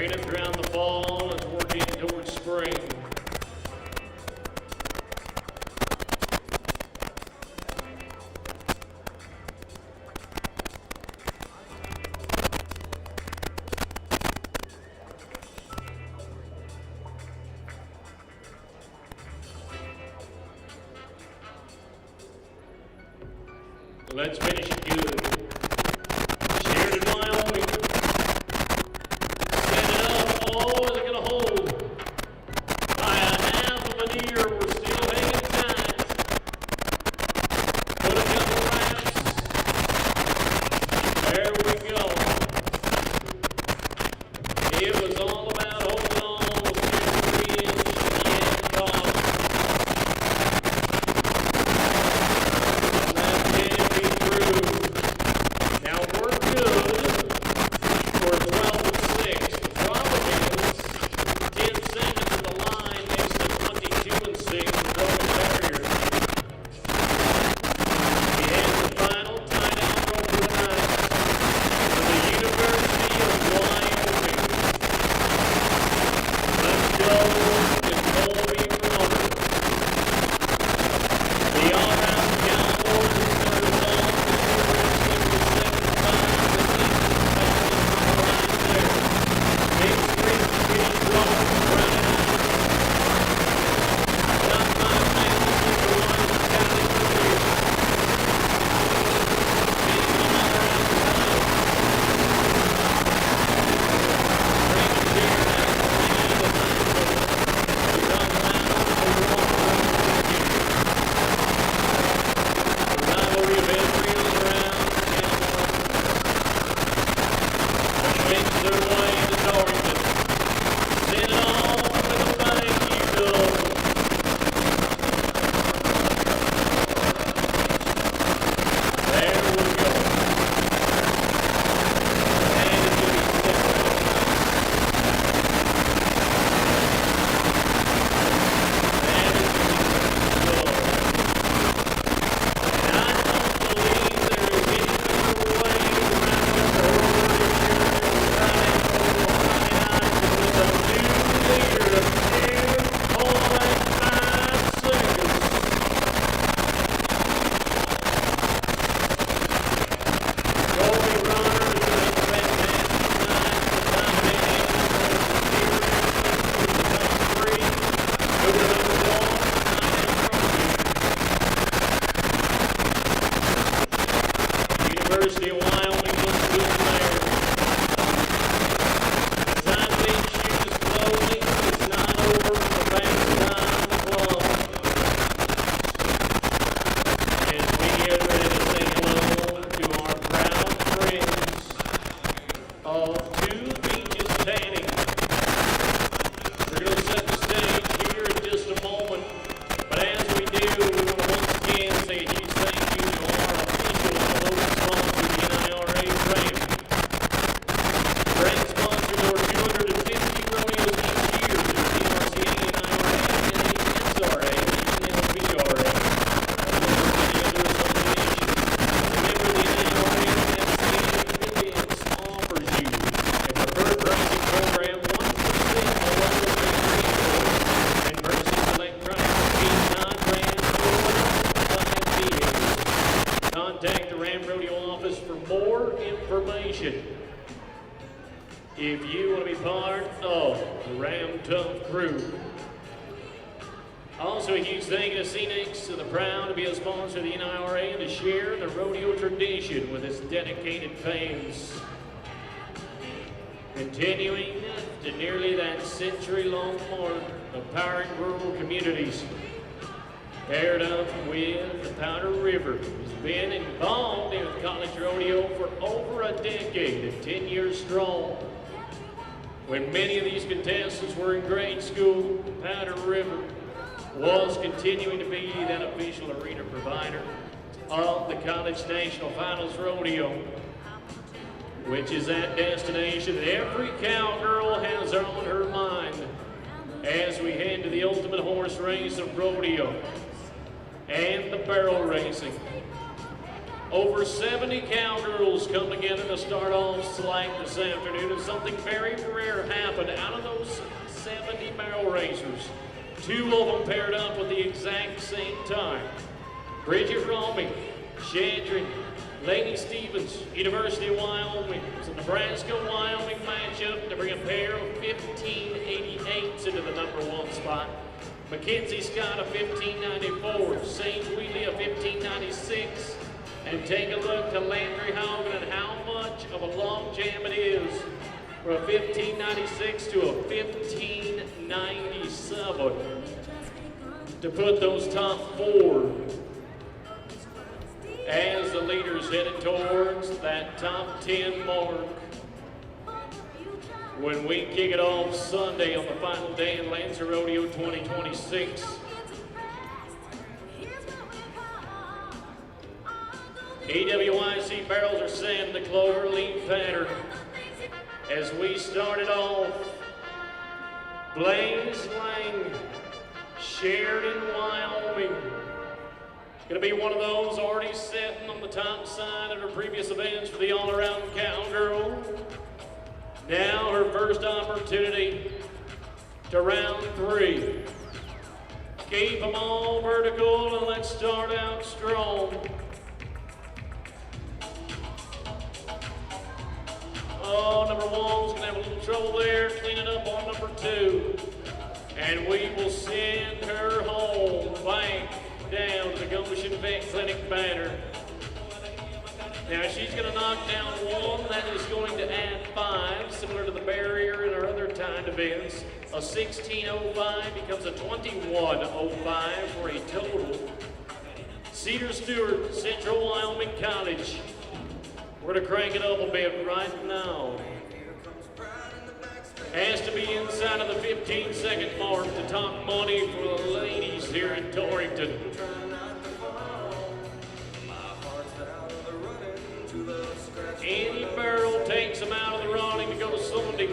Training throughout the fall and working towards spring. Let's finish it good. Sheridan, Wyoming. Set it up. Oh, is it going to hold? By a half of an ear, we're still hanging tight. Put a couple wraps. There we go. It was all about holding on with every inch and dog. Now we're good for 12 and 6. The problem is 10 seconds of the line makes the 22 and 6 the broken barrier. We have the final timeout over the night for the University of Wyoming. Let's go in Colby Runner. The all-round Cowboys are the ball. University of Wyoming looks good there. Time being shoes slowly. It's not over for fast time on the clock. As we get ready to say hello to our proud friends of Two Beaches Tanning. We're going to set the stage here in just a moment. But as we do, we want to once again say a huge thank you to our official local sponsor, the NIRA Brand. Brand sponsors over 250 rodeos each year through the NRCA, NIRA, NHSRA, and NLBRA, along with many other associations. Remember, the NIRA affiliates offers you a preferred racing program, 1% all over the and versus electronic non-brand vehicles. Contact the Ram Rodeo office for more information. If you want to be part of the Ram Tough crew. Also, a huge thank you to Phoenix and the proud to be a sponsor of the NIRA and to share the rodeo tradition with its dedicated fans. Continuing to nearly that century-long mark of powering rural communities. Paired up with the Powder River, who's been involved in college rodeo for over a decade and 10 years strong. When many of these contestants were in grade school, Powder River was continuing to be that official arena provider of the College National Finals Rodeo, which is that destination that every cowgirl has on her mind as we head to the ultimate horse race of rodeo and the barrel racing. Over 70 cowgirls come together to start off select this afternoon, and something very rare happened. Out of those 70 barrel racers, 2 of them paired up with the exact same time. Bridget Romney, Chandra, Lady Stevens, University of Wyoming. It's a Nebraska-Wyoming matchup to bring a pair of 1588s into the #1 spot. Mackenzie Scott of 1594, Sage Wheatley of 1596. And take a look to Landry Hogan and how much of a long jam it is from a 1596 to a 1597 to put those top 4 as the leaders headed towards that top 10 mark when we kick it off Sunday on the final day in Lancer Rodeo 2026. AWIC barrels are set in the clover leaf pattern as we started off. Blaze Lang, Sheridan, Wyoming. Gonna be one of those already sitting on the top side of her previous events for the all-around cowgirl. Now her first opportunity to round 3. Keep them all vertical and let's start out strong. Oh, #1's gonna have a little trouble there, cleaning up on #2. And we will send her home back down to the Goshen Vet Clinic banner. Now she's gonna knock down 1, that is going to add 5, similar to the barrier in our other timed events. A 16:05 becomes a 21:05 for a total. Cedar Stewart, Central Wyoming College. We're gonna crank it up a bit right now. Has to be inside of the 15-second mark to top money for the ladies here in Torrington. Any barrel takes them out of the running to go to Sunday.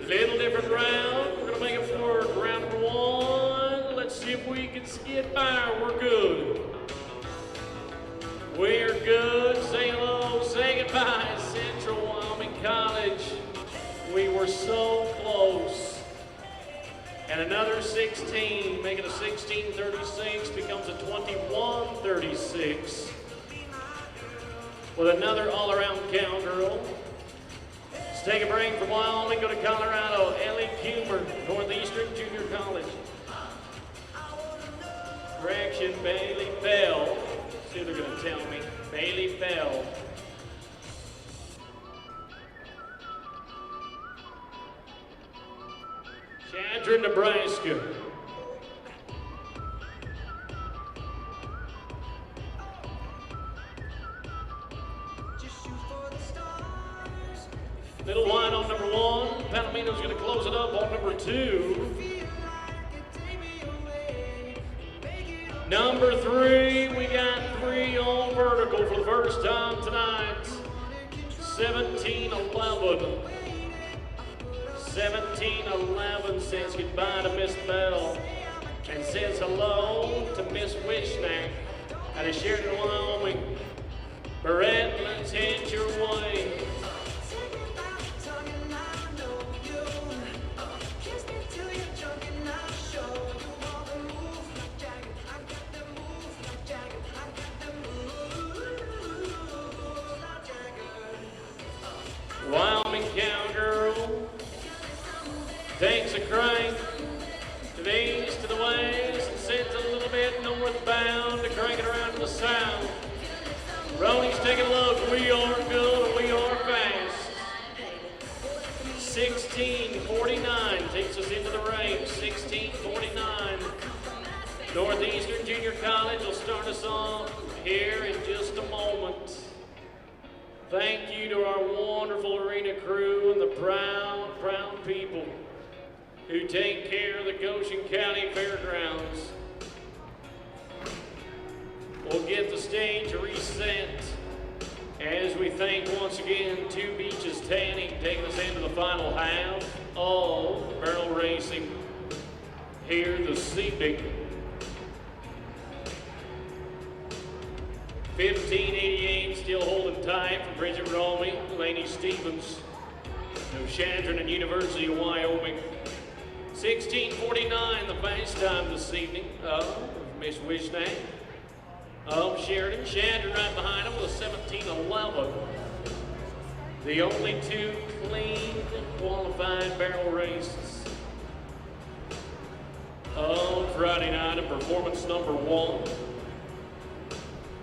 Little different round. We're gonna make it for round #1. Let's see if we can skid by. We're good. We're good. Say hello, say goodbye, Central Wyoming College. We were so close. And another 16, making a 16:36, becomes a 21:36. With another all-around cowgirl. Let's take a break from Wyoming, go to Colorado. Ellie Kumer, Northeastern Junior College. Correction, Bailey Bell. See what they're gonna tell me. Bailey Bell. Chandra, Nebraska. Little wide on #1. Palomino's gonna close it up on #2. #3, we got 3 on vertical for the first time tonight. 17:11. 17:11 says goodbye to Miss Bell and says hello to Miss Wishnack out of Sheridan, Wyoming. Barrett, let's head your way. Wyoming cowgirl takes a crank to the east, to the west, and sends a little bit northbound to crank it around to the south. Ronnie's taking a look. We are good and we are fast. 16:49 takes us into the race. 16:49. Northeastern Junior College will start us off here in just a moment. Thank you to our wonderful arena crew and the proud, proud people who take care of the Goshen County Fairgrounds. We'll get the stage reset as we thank once again Two Beaches Tanning taking us into the final half of barrel racing here this evening. 1588 still holding tight for Bridget Romey, Laney Stevens of Chandron and University of Wyoming. 1649, the fast time this evening of Miss Wishnag of Sheridan. Chandron right behind him with a 1711. The only two clean qualified barrel races of Friday night of performance number 1.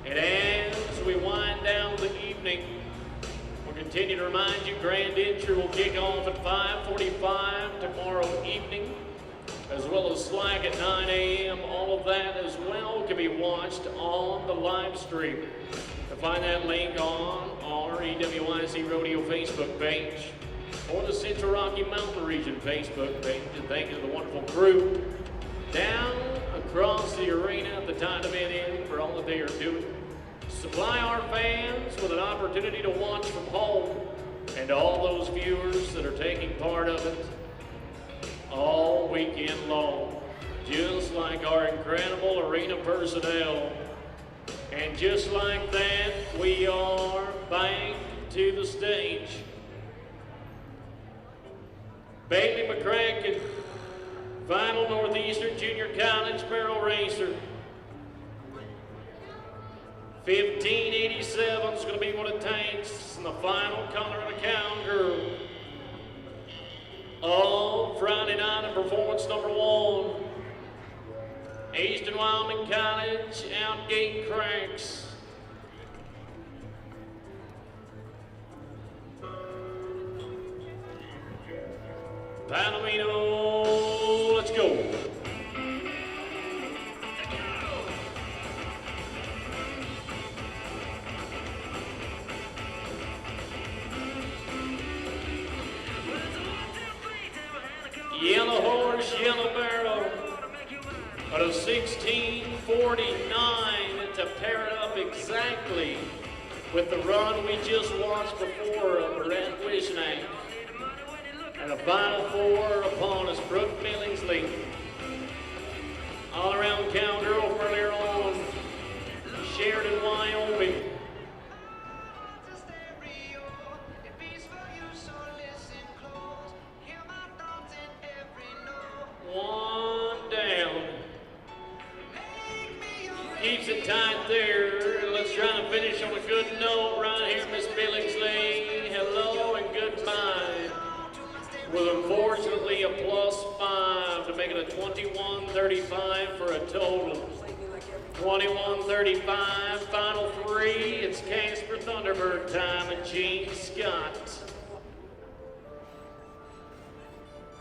And as we wind down the evening, we'll continue to remind you grand entry will kick off at 5:45 tomorrow evening, as well as slack at 9 a.m. All of that as well can be watched on the live stream. To find that link on our EWIC Rodeo Facebook page or the Central Rocky Mountain Region Facebook page. And thank you to the wonderful crew down across the arena at the time of it for all that they are doing. Supply our fans with an opportunity to watch from home, and all those viewers that are taking part of it all weekend long, just like our incredible arena personnel. And just like that, we are back to the stage. Bailey McCracken, final Northeastern Junior College barrel racer. 1587 is going to be what it takes in the final color of the cowgirl. Oh, Friday night in performance number 1. Eastern Wyoming College Outgate Cracks. Palomino, let's go. Yellow horse, yellow barrel. At a 16:49 to pair it up exactly with the run we just watched before of Red Wishnag. And a final 4 upon us, Brooke Billingsley. All around cowgirl earlier on, Sheridan, Wyoming. One down. Keeps it tight there. Let's try to finish on a good note right here, Miss Billingsley. Hello and goodbye. With unfortunately a +5 to make it a 21:35 for a total. 21:35, final 3. It's Casper Thunderbird time and Gene Scott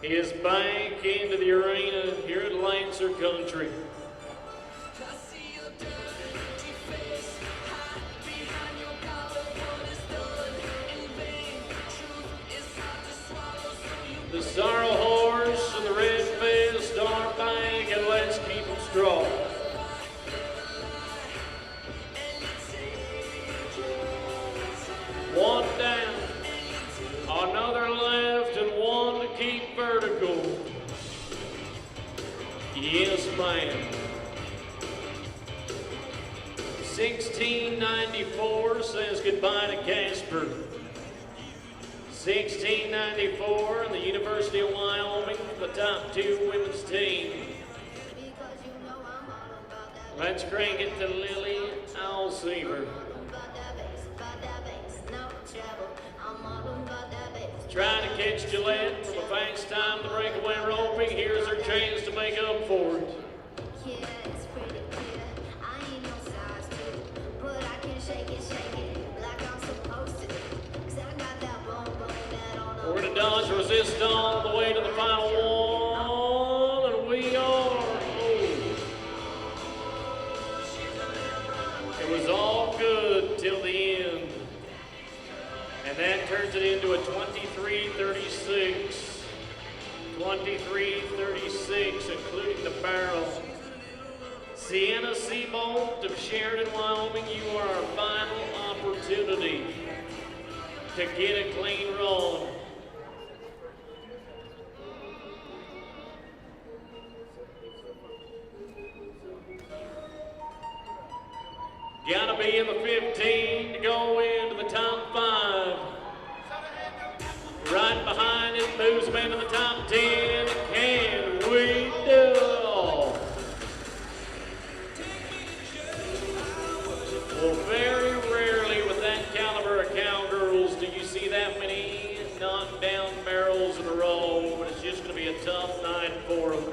is back into the arena here at Lancer Country. The Sorrow Horse and the Red Fist are back, and let's keep them strong. One down, another left, and one to keep vertical. Yes, ma'am. 1694 says goodbye to Casper. 1694 and the University of Wyoming, the top 2 women's team. Let's crank it to Lily Alseaver. Trying to catch Gillette from a fast time to breakaway roping. Here's her chance to make up for it. Yeah, it's pretty clear. I ain't no size 2, but I can shake it like I'm supposed to. 'Cause I got that boom boom that on the. We're gonna dodge resist all the way to the final one, and we are. It was all good till the end. And that turns it into a 23:36. 23:36, including the barrel. Sienna Seabolt of Sheridan, Wyoming, you are our final opportunity to get a clean run. Gotta be in the 15 to go into the top 5. Right behind it, moves him into the top 10. Can we do it all? Well, very rarely with that caliber of cowgirls do you see that many knockdown barrels in a row, but it's just going to be a tough night for them.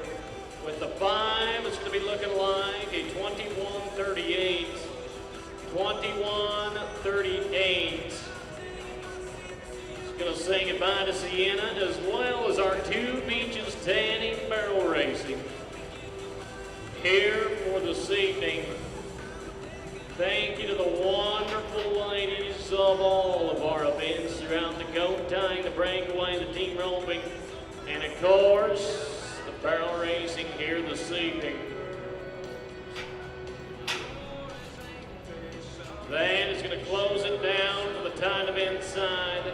With the 5, it's going to be looking like a 21-38. 21-38. Going to say goodbye to Sienna as well as our 2 Beaches Tanning Barrel Racing here for this evening. Thank you to the wonderful ladies of all of our events throughout the goat tying, the breakaway, the team roping, and of course, the barrel racing here this evening. That is going to close it down for the tied event side.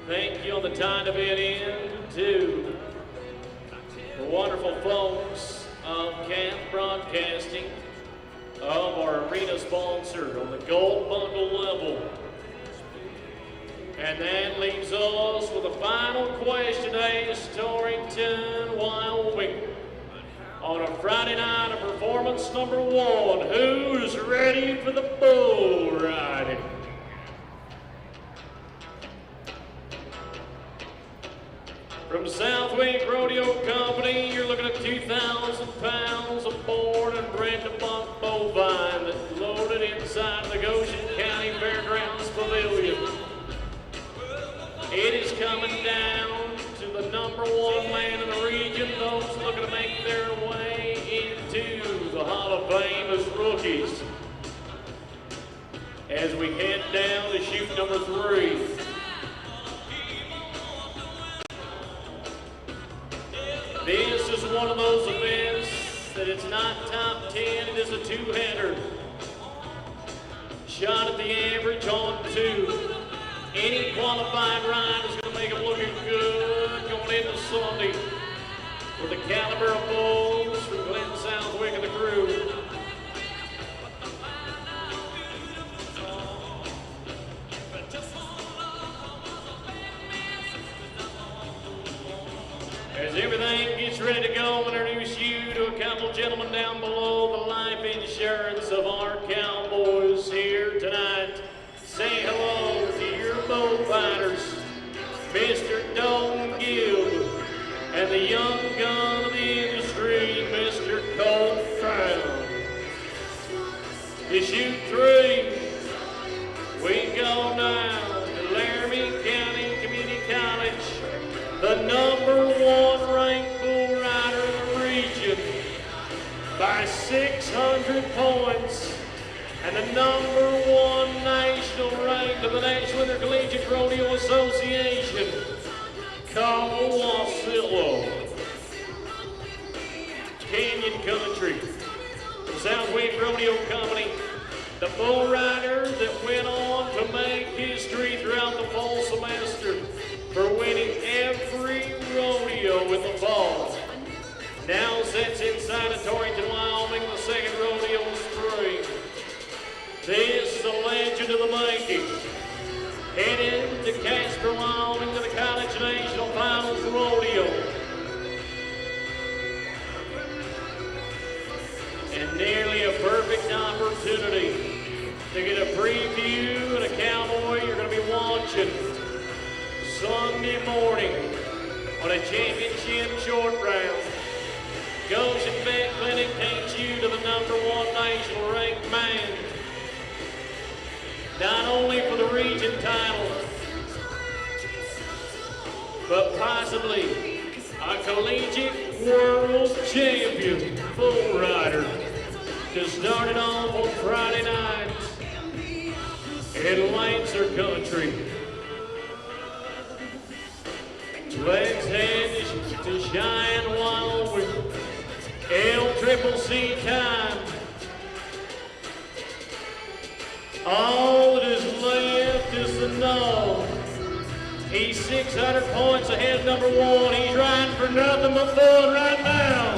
Thank you on the tied event end to the wonderful folks of Camp Broadcasting, of our arena sponsor on the gold buckle level. And that leaves us with a final question today, Torrington, Wyoming. On a Friday night of performance number 1, who's ready for the bull riding? From Southwick Rodeo Company, you're looking at 2,000 pounds of born and bred to buck bovine that's loaded inside the Goshen County Fairgrounds Pavilion. It is coming down to the number 1 man in the region, those looking to make their way into the Hall of Fame as rookies. As we head down to chute number 3. This is one of those events that it's not top 10, it is a 2-header. Shot at the average on 2. Any qualified ride is going to make them looking good going into Sunday with the caliber of bulls from Glenn Southwick and the crew. As everything gets ready to go, I'll introduce you to a couple gentlemen down below, the life insurance of our Cowboys here tonight. Say hello to your bullfighters, Mr. Dalton Gibb, and the young gun of the industry, Mr. Colt Brown. To chute 3, we go now to Laramie County Community College, the number 1 ranked bull rider in the region by 600 points, and the number 1 national ranked of the National Intercollegiate Rodeo Association, Carl Wasillo. Canyon Country, from Southwick Rodeo Company, the bull rider that went on to make history throughout the fall semester for winning every rodeo in the fall. Now sits inside of Torrington, Wyoming, the 2nd rodeo in spring. This is a legend of the making. Headed to Casper, Wyoming, to the College National Finals Rodeo. And nearly a perfect opportunity to get a preview and a cowboy you're going to be watching Sunday morning on a championship short round. Goshen Vet Clinic takes you to the number 1 national ranked man. Not only for the region title, but possibly a collegiate world champion bull rider to start it off on Friday night in Lancer Country. Let's head to Cheyenne, Wyoming. LCCC time. All that is left is the know. He's 600 points ahead of number 1. He's riding for nothing but fun right now.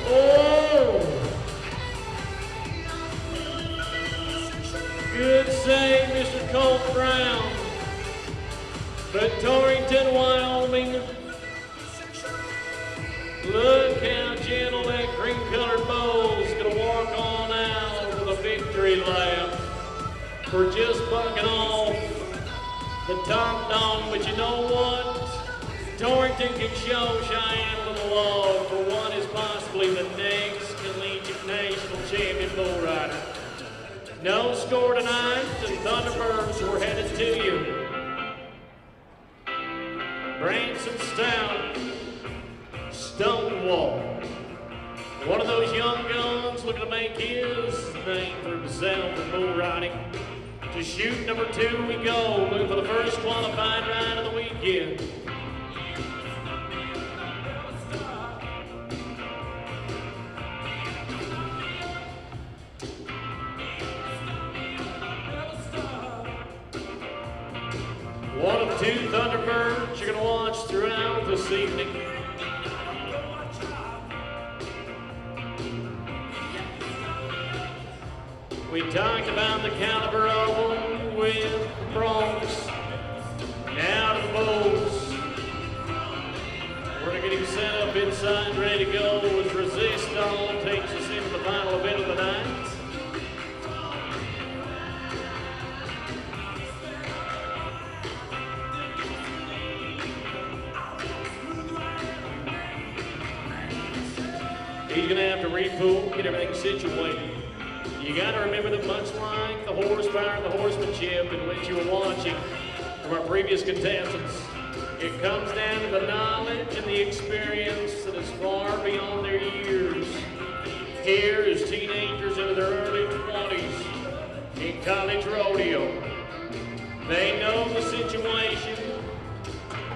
Oh! say, Mr. Colt Brown. But Torrington, Wyoming, look how gentle that cream-colored bowl's gonna walk on out with a victory lap for just bucking off the top dog. But you know what? Torrington can show Cheyenne a little love for what is possibly the next collegiate national champion bull rider. No score tonight, and Thunderbirds were headed to you. Branson Stout, Stonewall. One of those young guns looking to make his name for himself in bull riding. To shoot number 2 we go, looking for the first qualified ride of the weekend. One of 2 Thunderbirds you're going to watch throughout this evening. We talked about the caliber of them with broncs. Now to the bulls. We're going to get him set up inside, ready to go as Resist On takes us into the final event of the night. He's going to have to repool, get everything situated. You got to remember that much like the horsepower and the horsemanship in which you were watching from our previous contestants, it comes down to the knowledge and the experience that is far beyond their years. Here is teenagers into their early 20s in college rodeo. They know the situation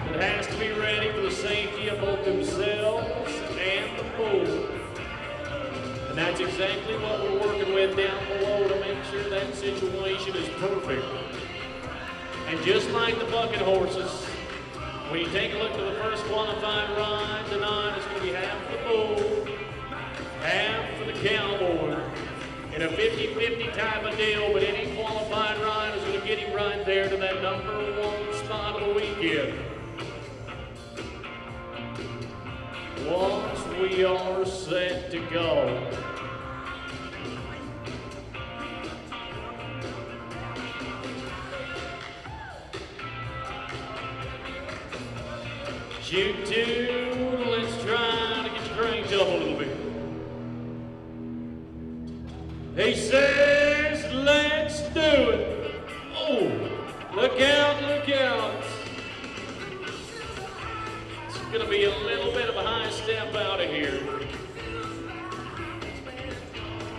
and has to be ready for the safety of both themselves and the bull. And that's exactly what we're working with down below to make sure that situation is perfect. And just like the bucket horses, when you take a look at the first qualified ride tonight, it's going to be half for the bull, half for the cowboy, in a 50-50 type of deal, but any qualified ride is going to get him right there to that number 1 spot of the weekend. Once we are set to go. Shoot 2, let's try to get you cranked up a little bit. He says, let's do it. Oh, look out, look out. It's gonna be a little bit of a high step out of here.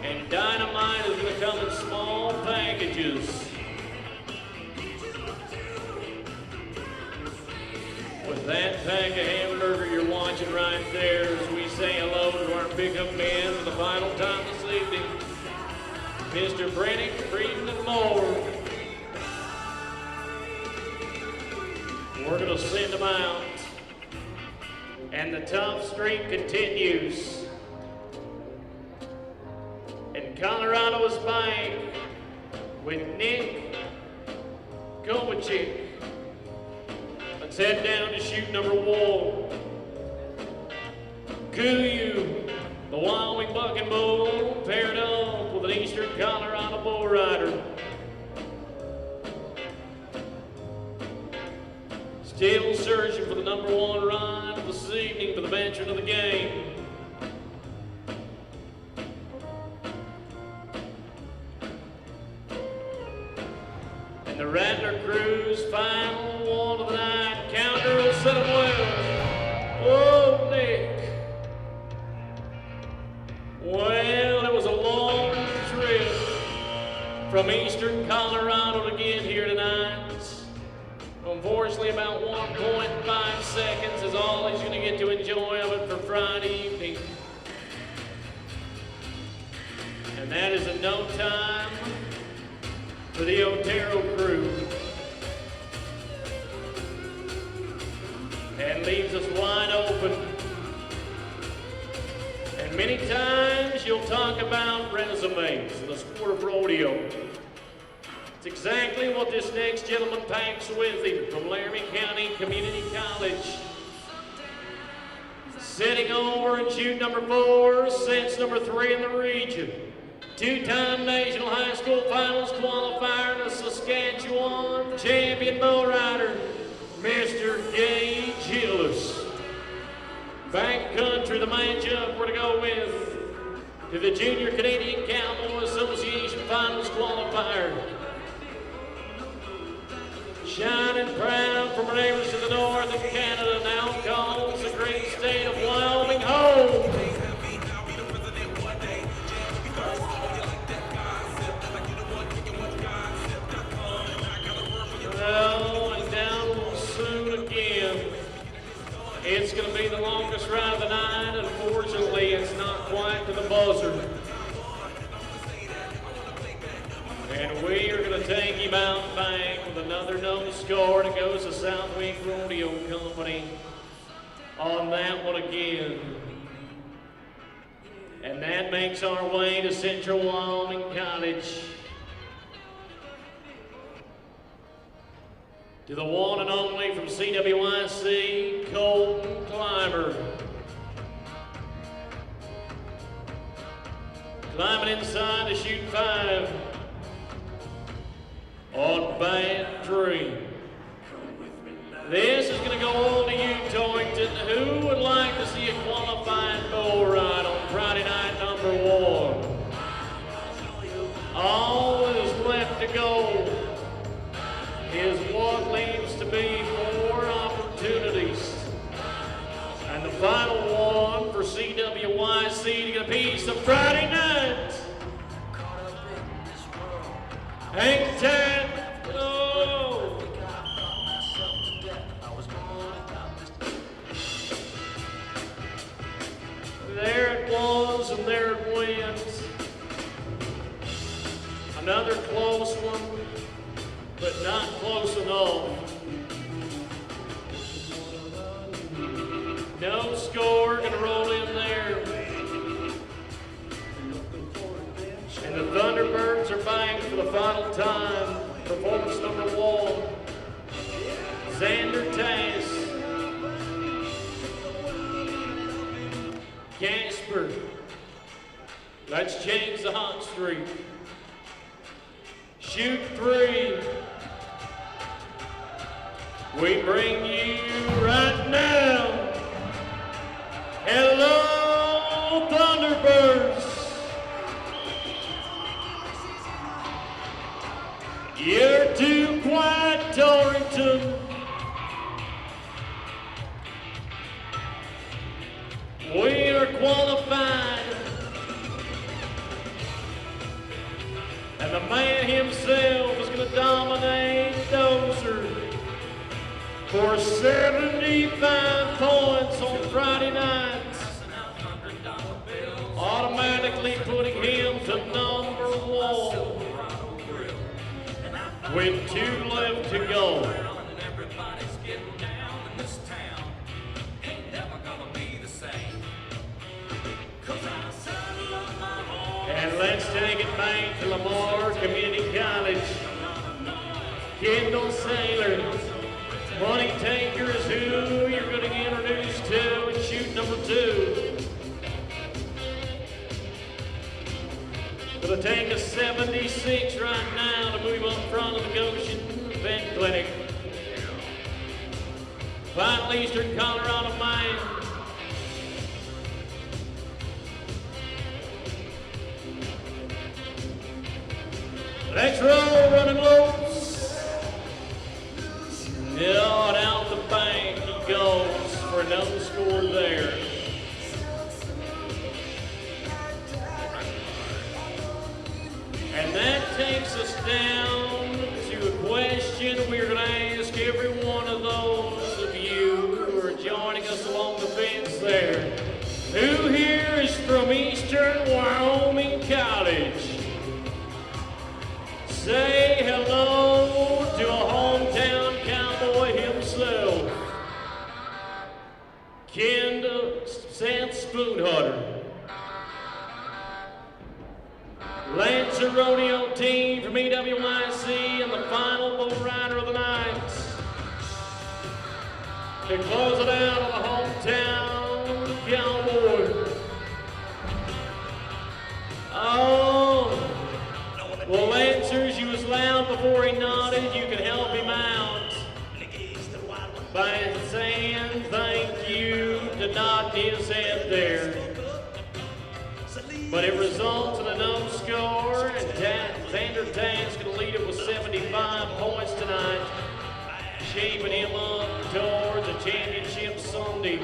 And Dynamite is gonna come in small packages. With that pack of hamburger you're watching right there as we say hello to our pickup man for the final time this evening, Mr. Brennick, Frieden and Moore. We're gonna send them out. And the top streak continues. And Colorado is back with Nick Kovacic. Let's head down to shoot number 1. Kuyu, the Wyoming Bucking Bull, paired up with an Eastern Colorado bull rider. Still searching for the number 1 ride of this evening for the veteran of the game. And the Rattler Crew's final one of the night. Counter will set him well. Oh, Nick. Well, it was a long trip from Eastern Colorado to get here tonight. Unfortunately, about 1.5 seconds is all he's going to get to enjoy of it for Friday evening. And that is in no time for the Otero crew. And leaves us wide open. And many times you'll talk about resumes in the sport of rodeo. It's exactly what this next gentleman packs with him from Laramie County Community College. Sitting over in chute number 4, sets number 3 in the region. Two-time National High School Finals qualifier and a Saskatchewan champion bull rider, Mr. Gage Hillis. Back country, the matchup we're to go with to the Junior Canadian Cowboy Association Finals qualifier. Shining proud from our neighbors to the north of Canada, now calls the great state of Wyoming home. Well, and down will soon again. It's going to be the longest ride of the night. Unfortunately, it's not quite to the buzzer. And we are going to take him out back with another no score, and it goes to Southwick Rodeo Company on that one again. And that makes our way to Central Wyoming College. To the one and only from CWIC, Colton Clymer. Climbing inside to chute 5 on bad tree. This is going to go on to you, Torrington. Who would like to see a qualifying bull ride on Friday night number 1? All that is left to go is what leaves to be 4 opportunities. And the final one for CWYC to get a piece of Friday night. Hang tight. Oh. There it was, and there it went. Another close one, but not close enough. No score gonna roll in there. And the Thunderbirds are back for the final time. Performance number 1, Xander Tass. Casper, let's change the hot streak. Chute 3. We bring you right now. Hello, Thunderbirds. You're too quiet, Torrington. We are qualified. And the man himself is going to dominate Dozer for 75 points on Friday night, automatically putting him to number 1 with 2 left to go. And let's take it back to Lamar Community College. Kendall Saylor, Money Taker is who you're going to get introduced to in chute number 2. It'll take a 76 right now to move up front of the Goshen Vet Clinic. Final Eastern Colorado Mine. Let's roll, running loose. Yeah, and out the bank he goes for another score there. And that takes us down to a question we're going to ask every one of those of you who are joining us along the fence there. Who here is from Eastern Wyoming College? Say hello to a hometown cowboy himself, Seth Spoonhutter. Lancer Rodeo team from EWIC and the final bull rider of the night. To close it out of the hometown cowboy. Oh, well, Lancers, you was loud before he nodded. You can help him out by saying thank you to nodding his head there. But it results in a no score, and Xander Tank's going to lead it with 75 points tonight, shaping him up towards a championship Sunday.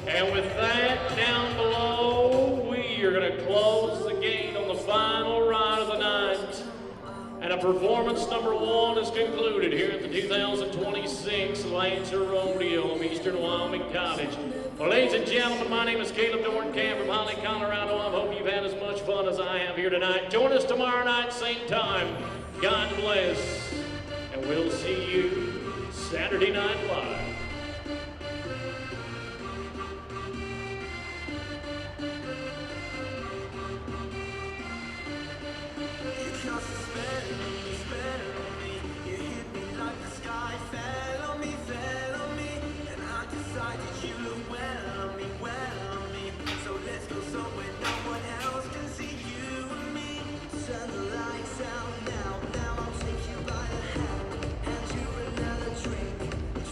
And with that down below, we are going to close the gate on the final ride of the night. And a performance number 1 is concluded here at the 2026 Lancer Rodeo of Eastern Wyoming College. Well, ladies and gentlemen, my name is Caleb Dornkamp from Holly, Colorado. I hope you've had as much fun as I have here tonight. Join us tomorrow night, same time. God bless. And we'll see you Saturday Night Live.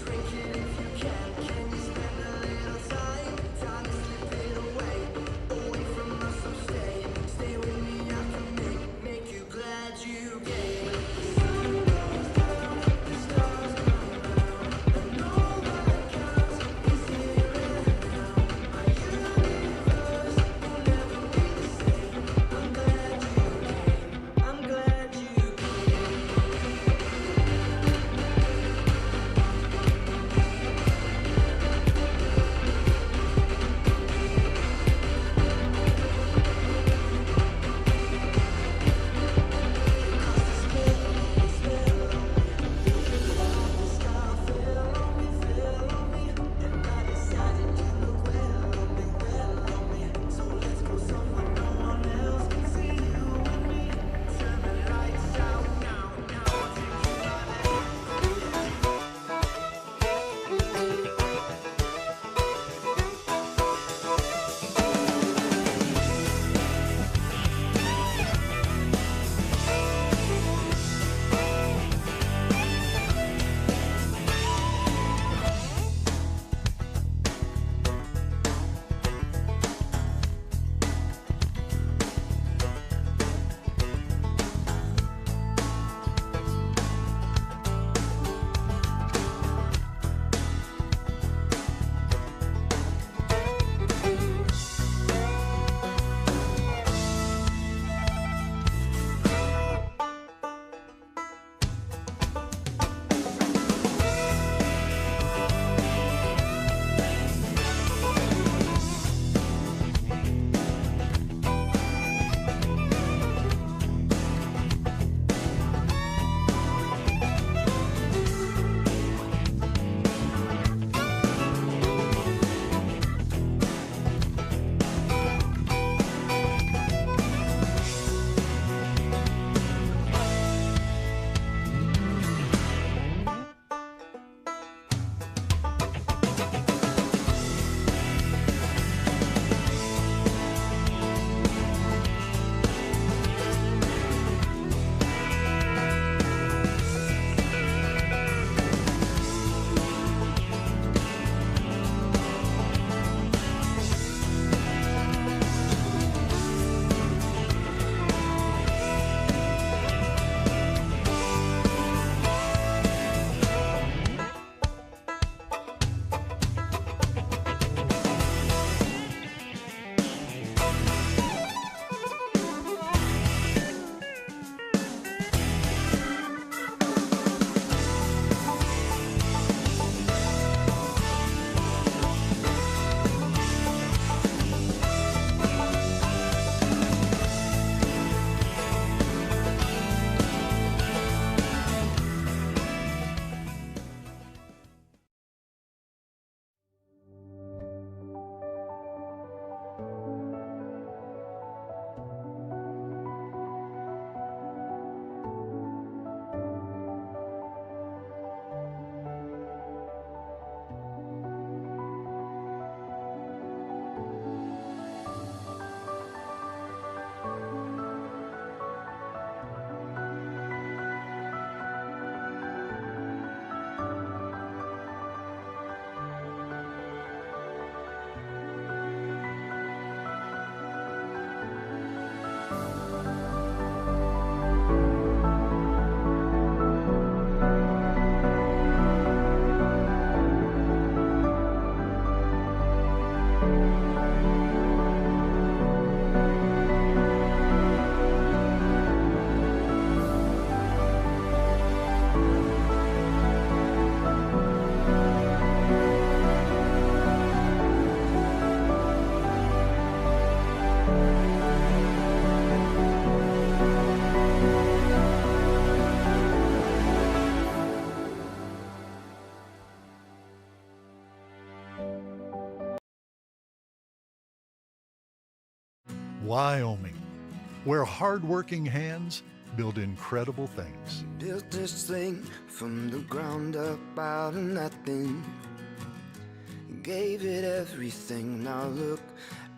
Drinking Wyoming, where hard-working hands build incredible things. Built this thing from the ground up out of nothing. Gave it everything. Now look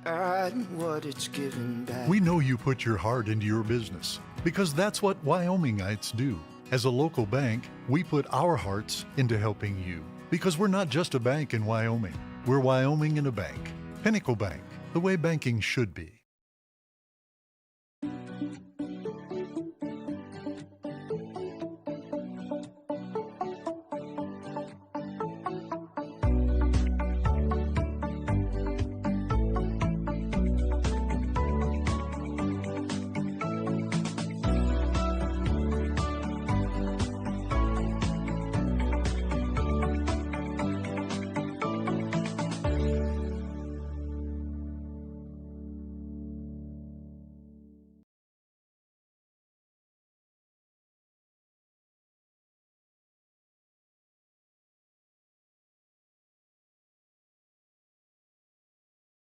at what it's given back. We know you put your heart into your business because that's what Wyomingites do. As a local bank, we put our hearts into helping you because we're not just a bank in Wyoming. We're Wyoming in a bank. Pinnacle Bank, the way banking should be.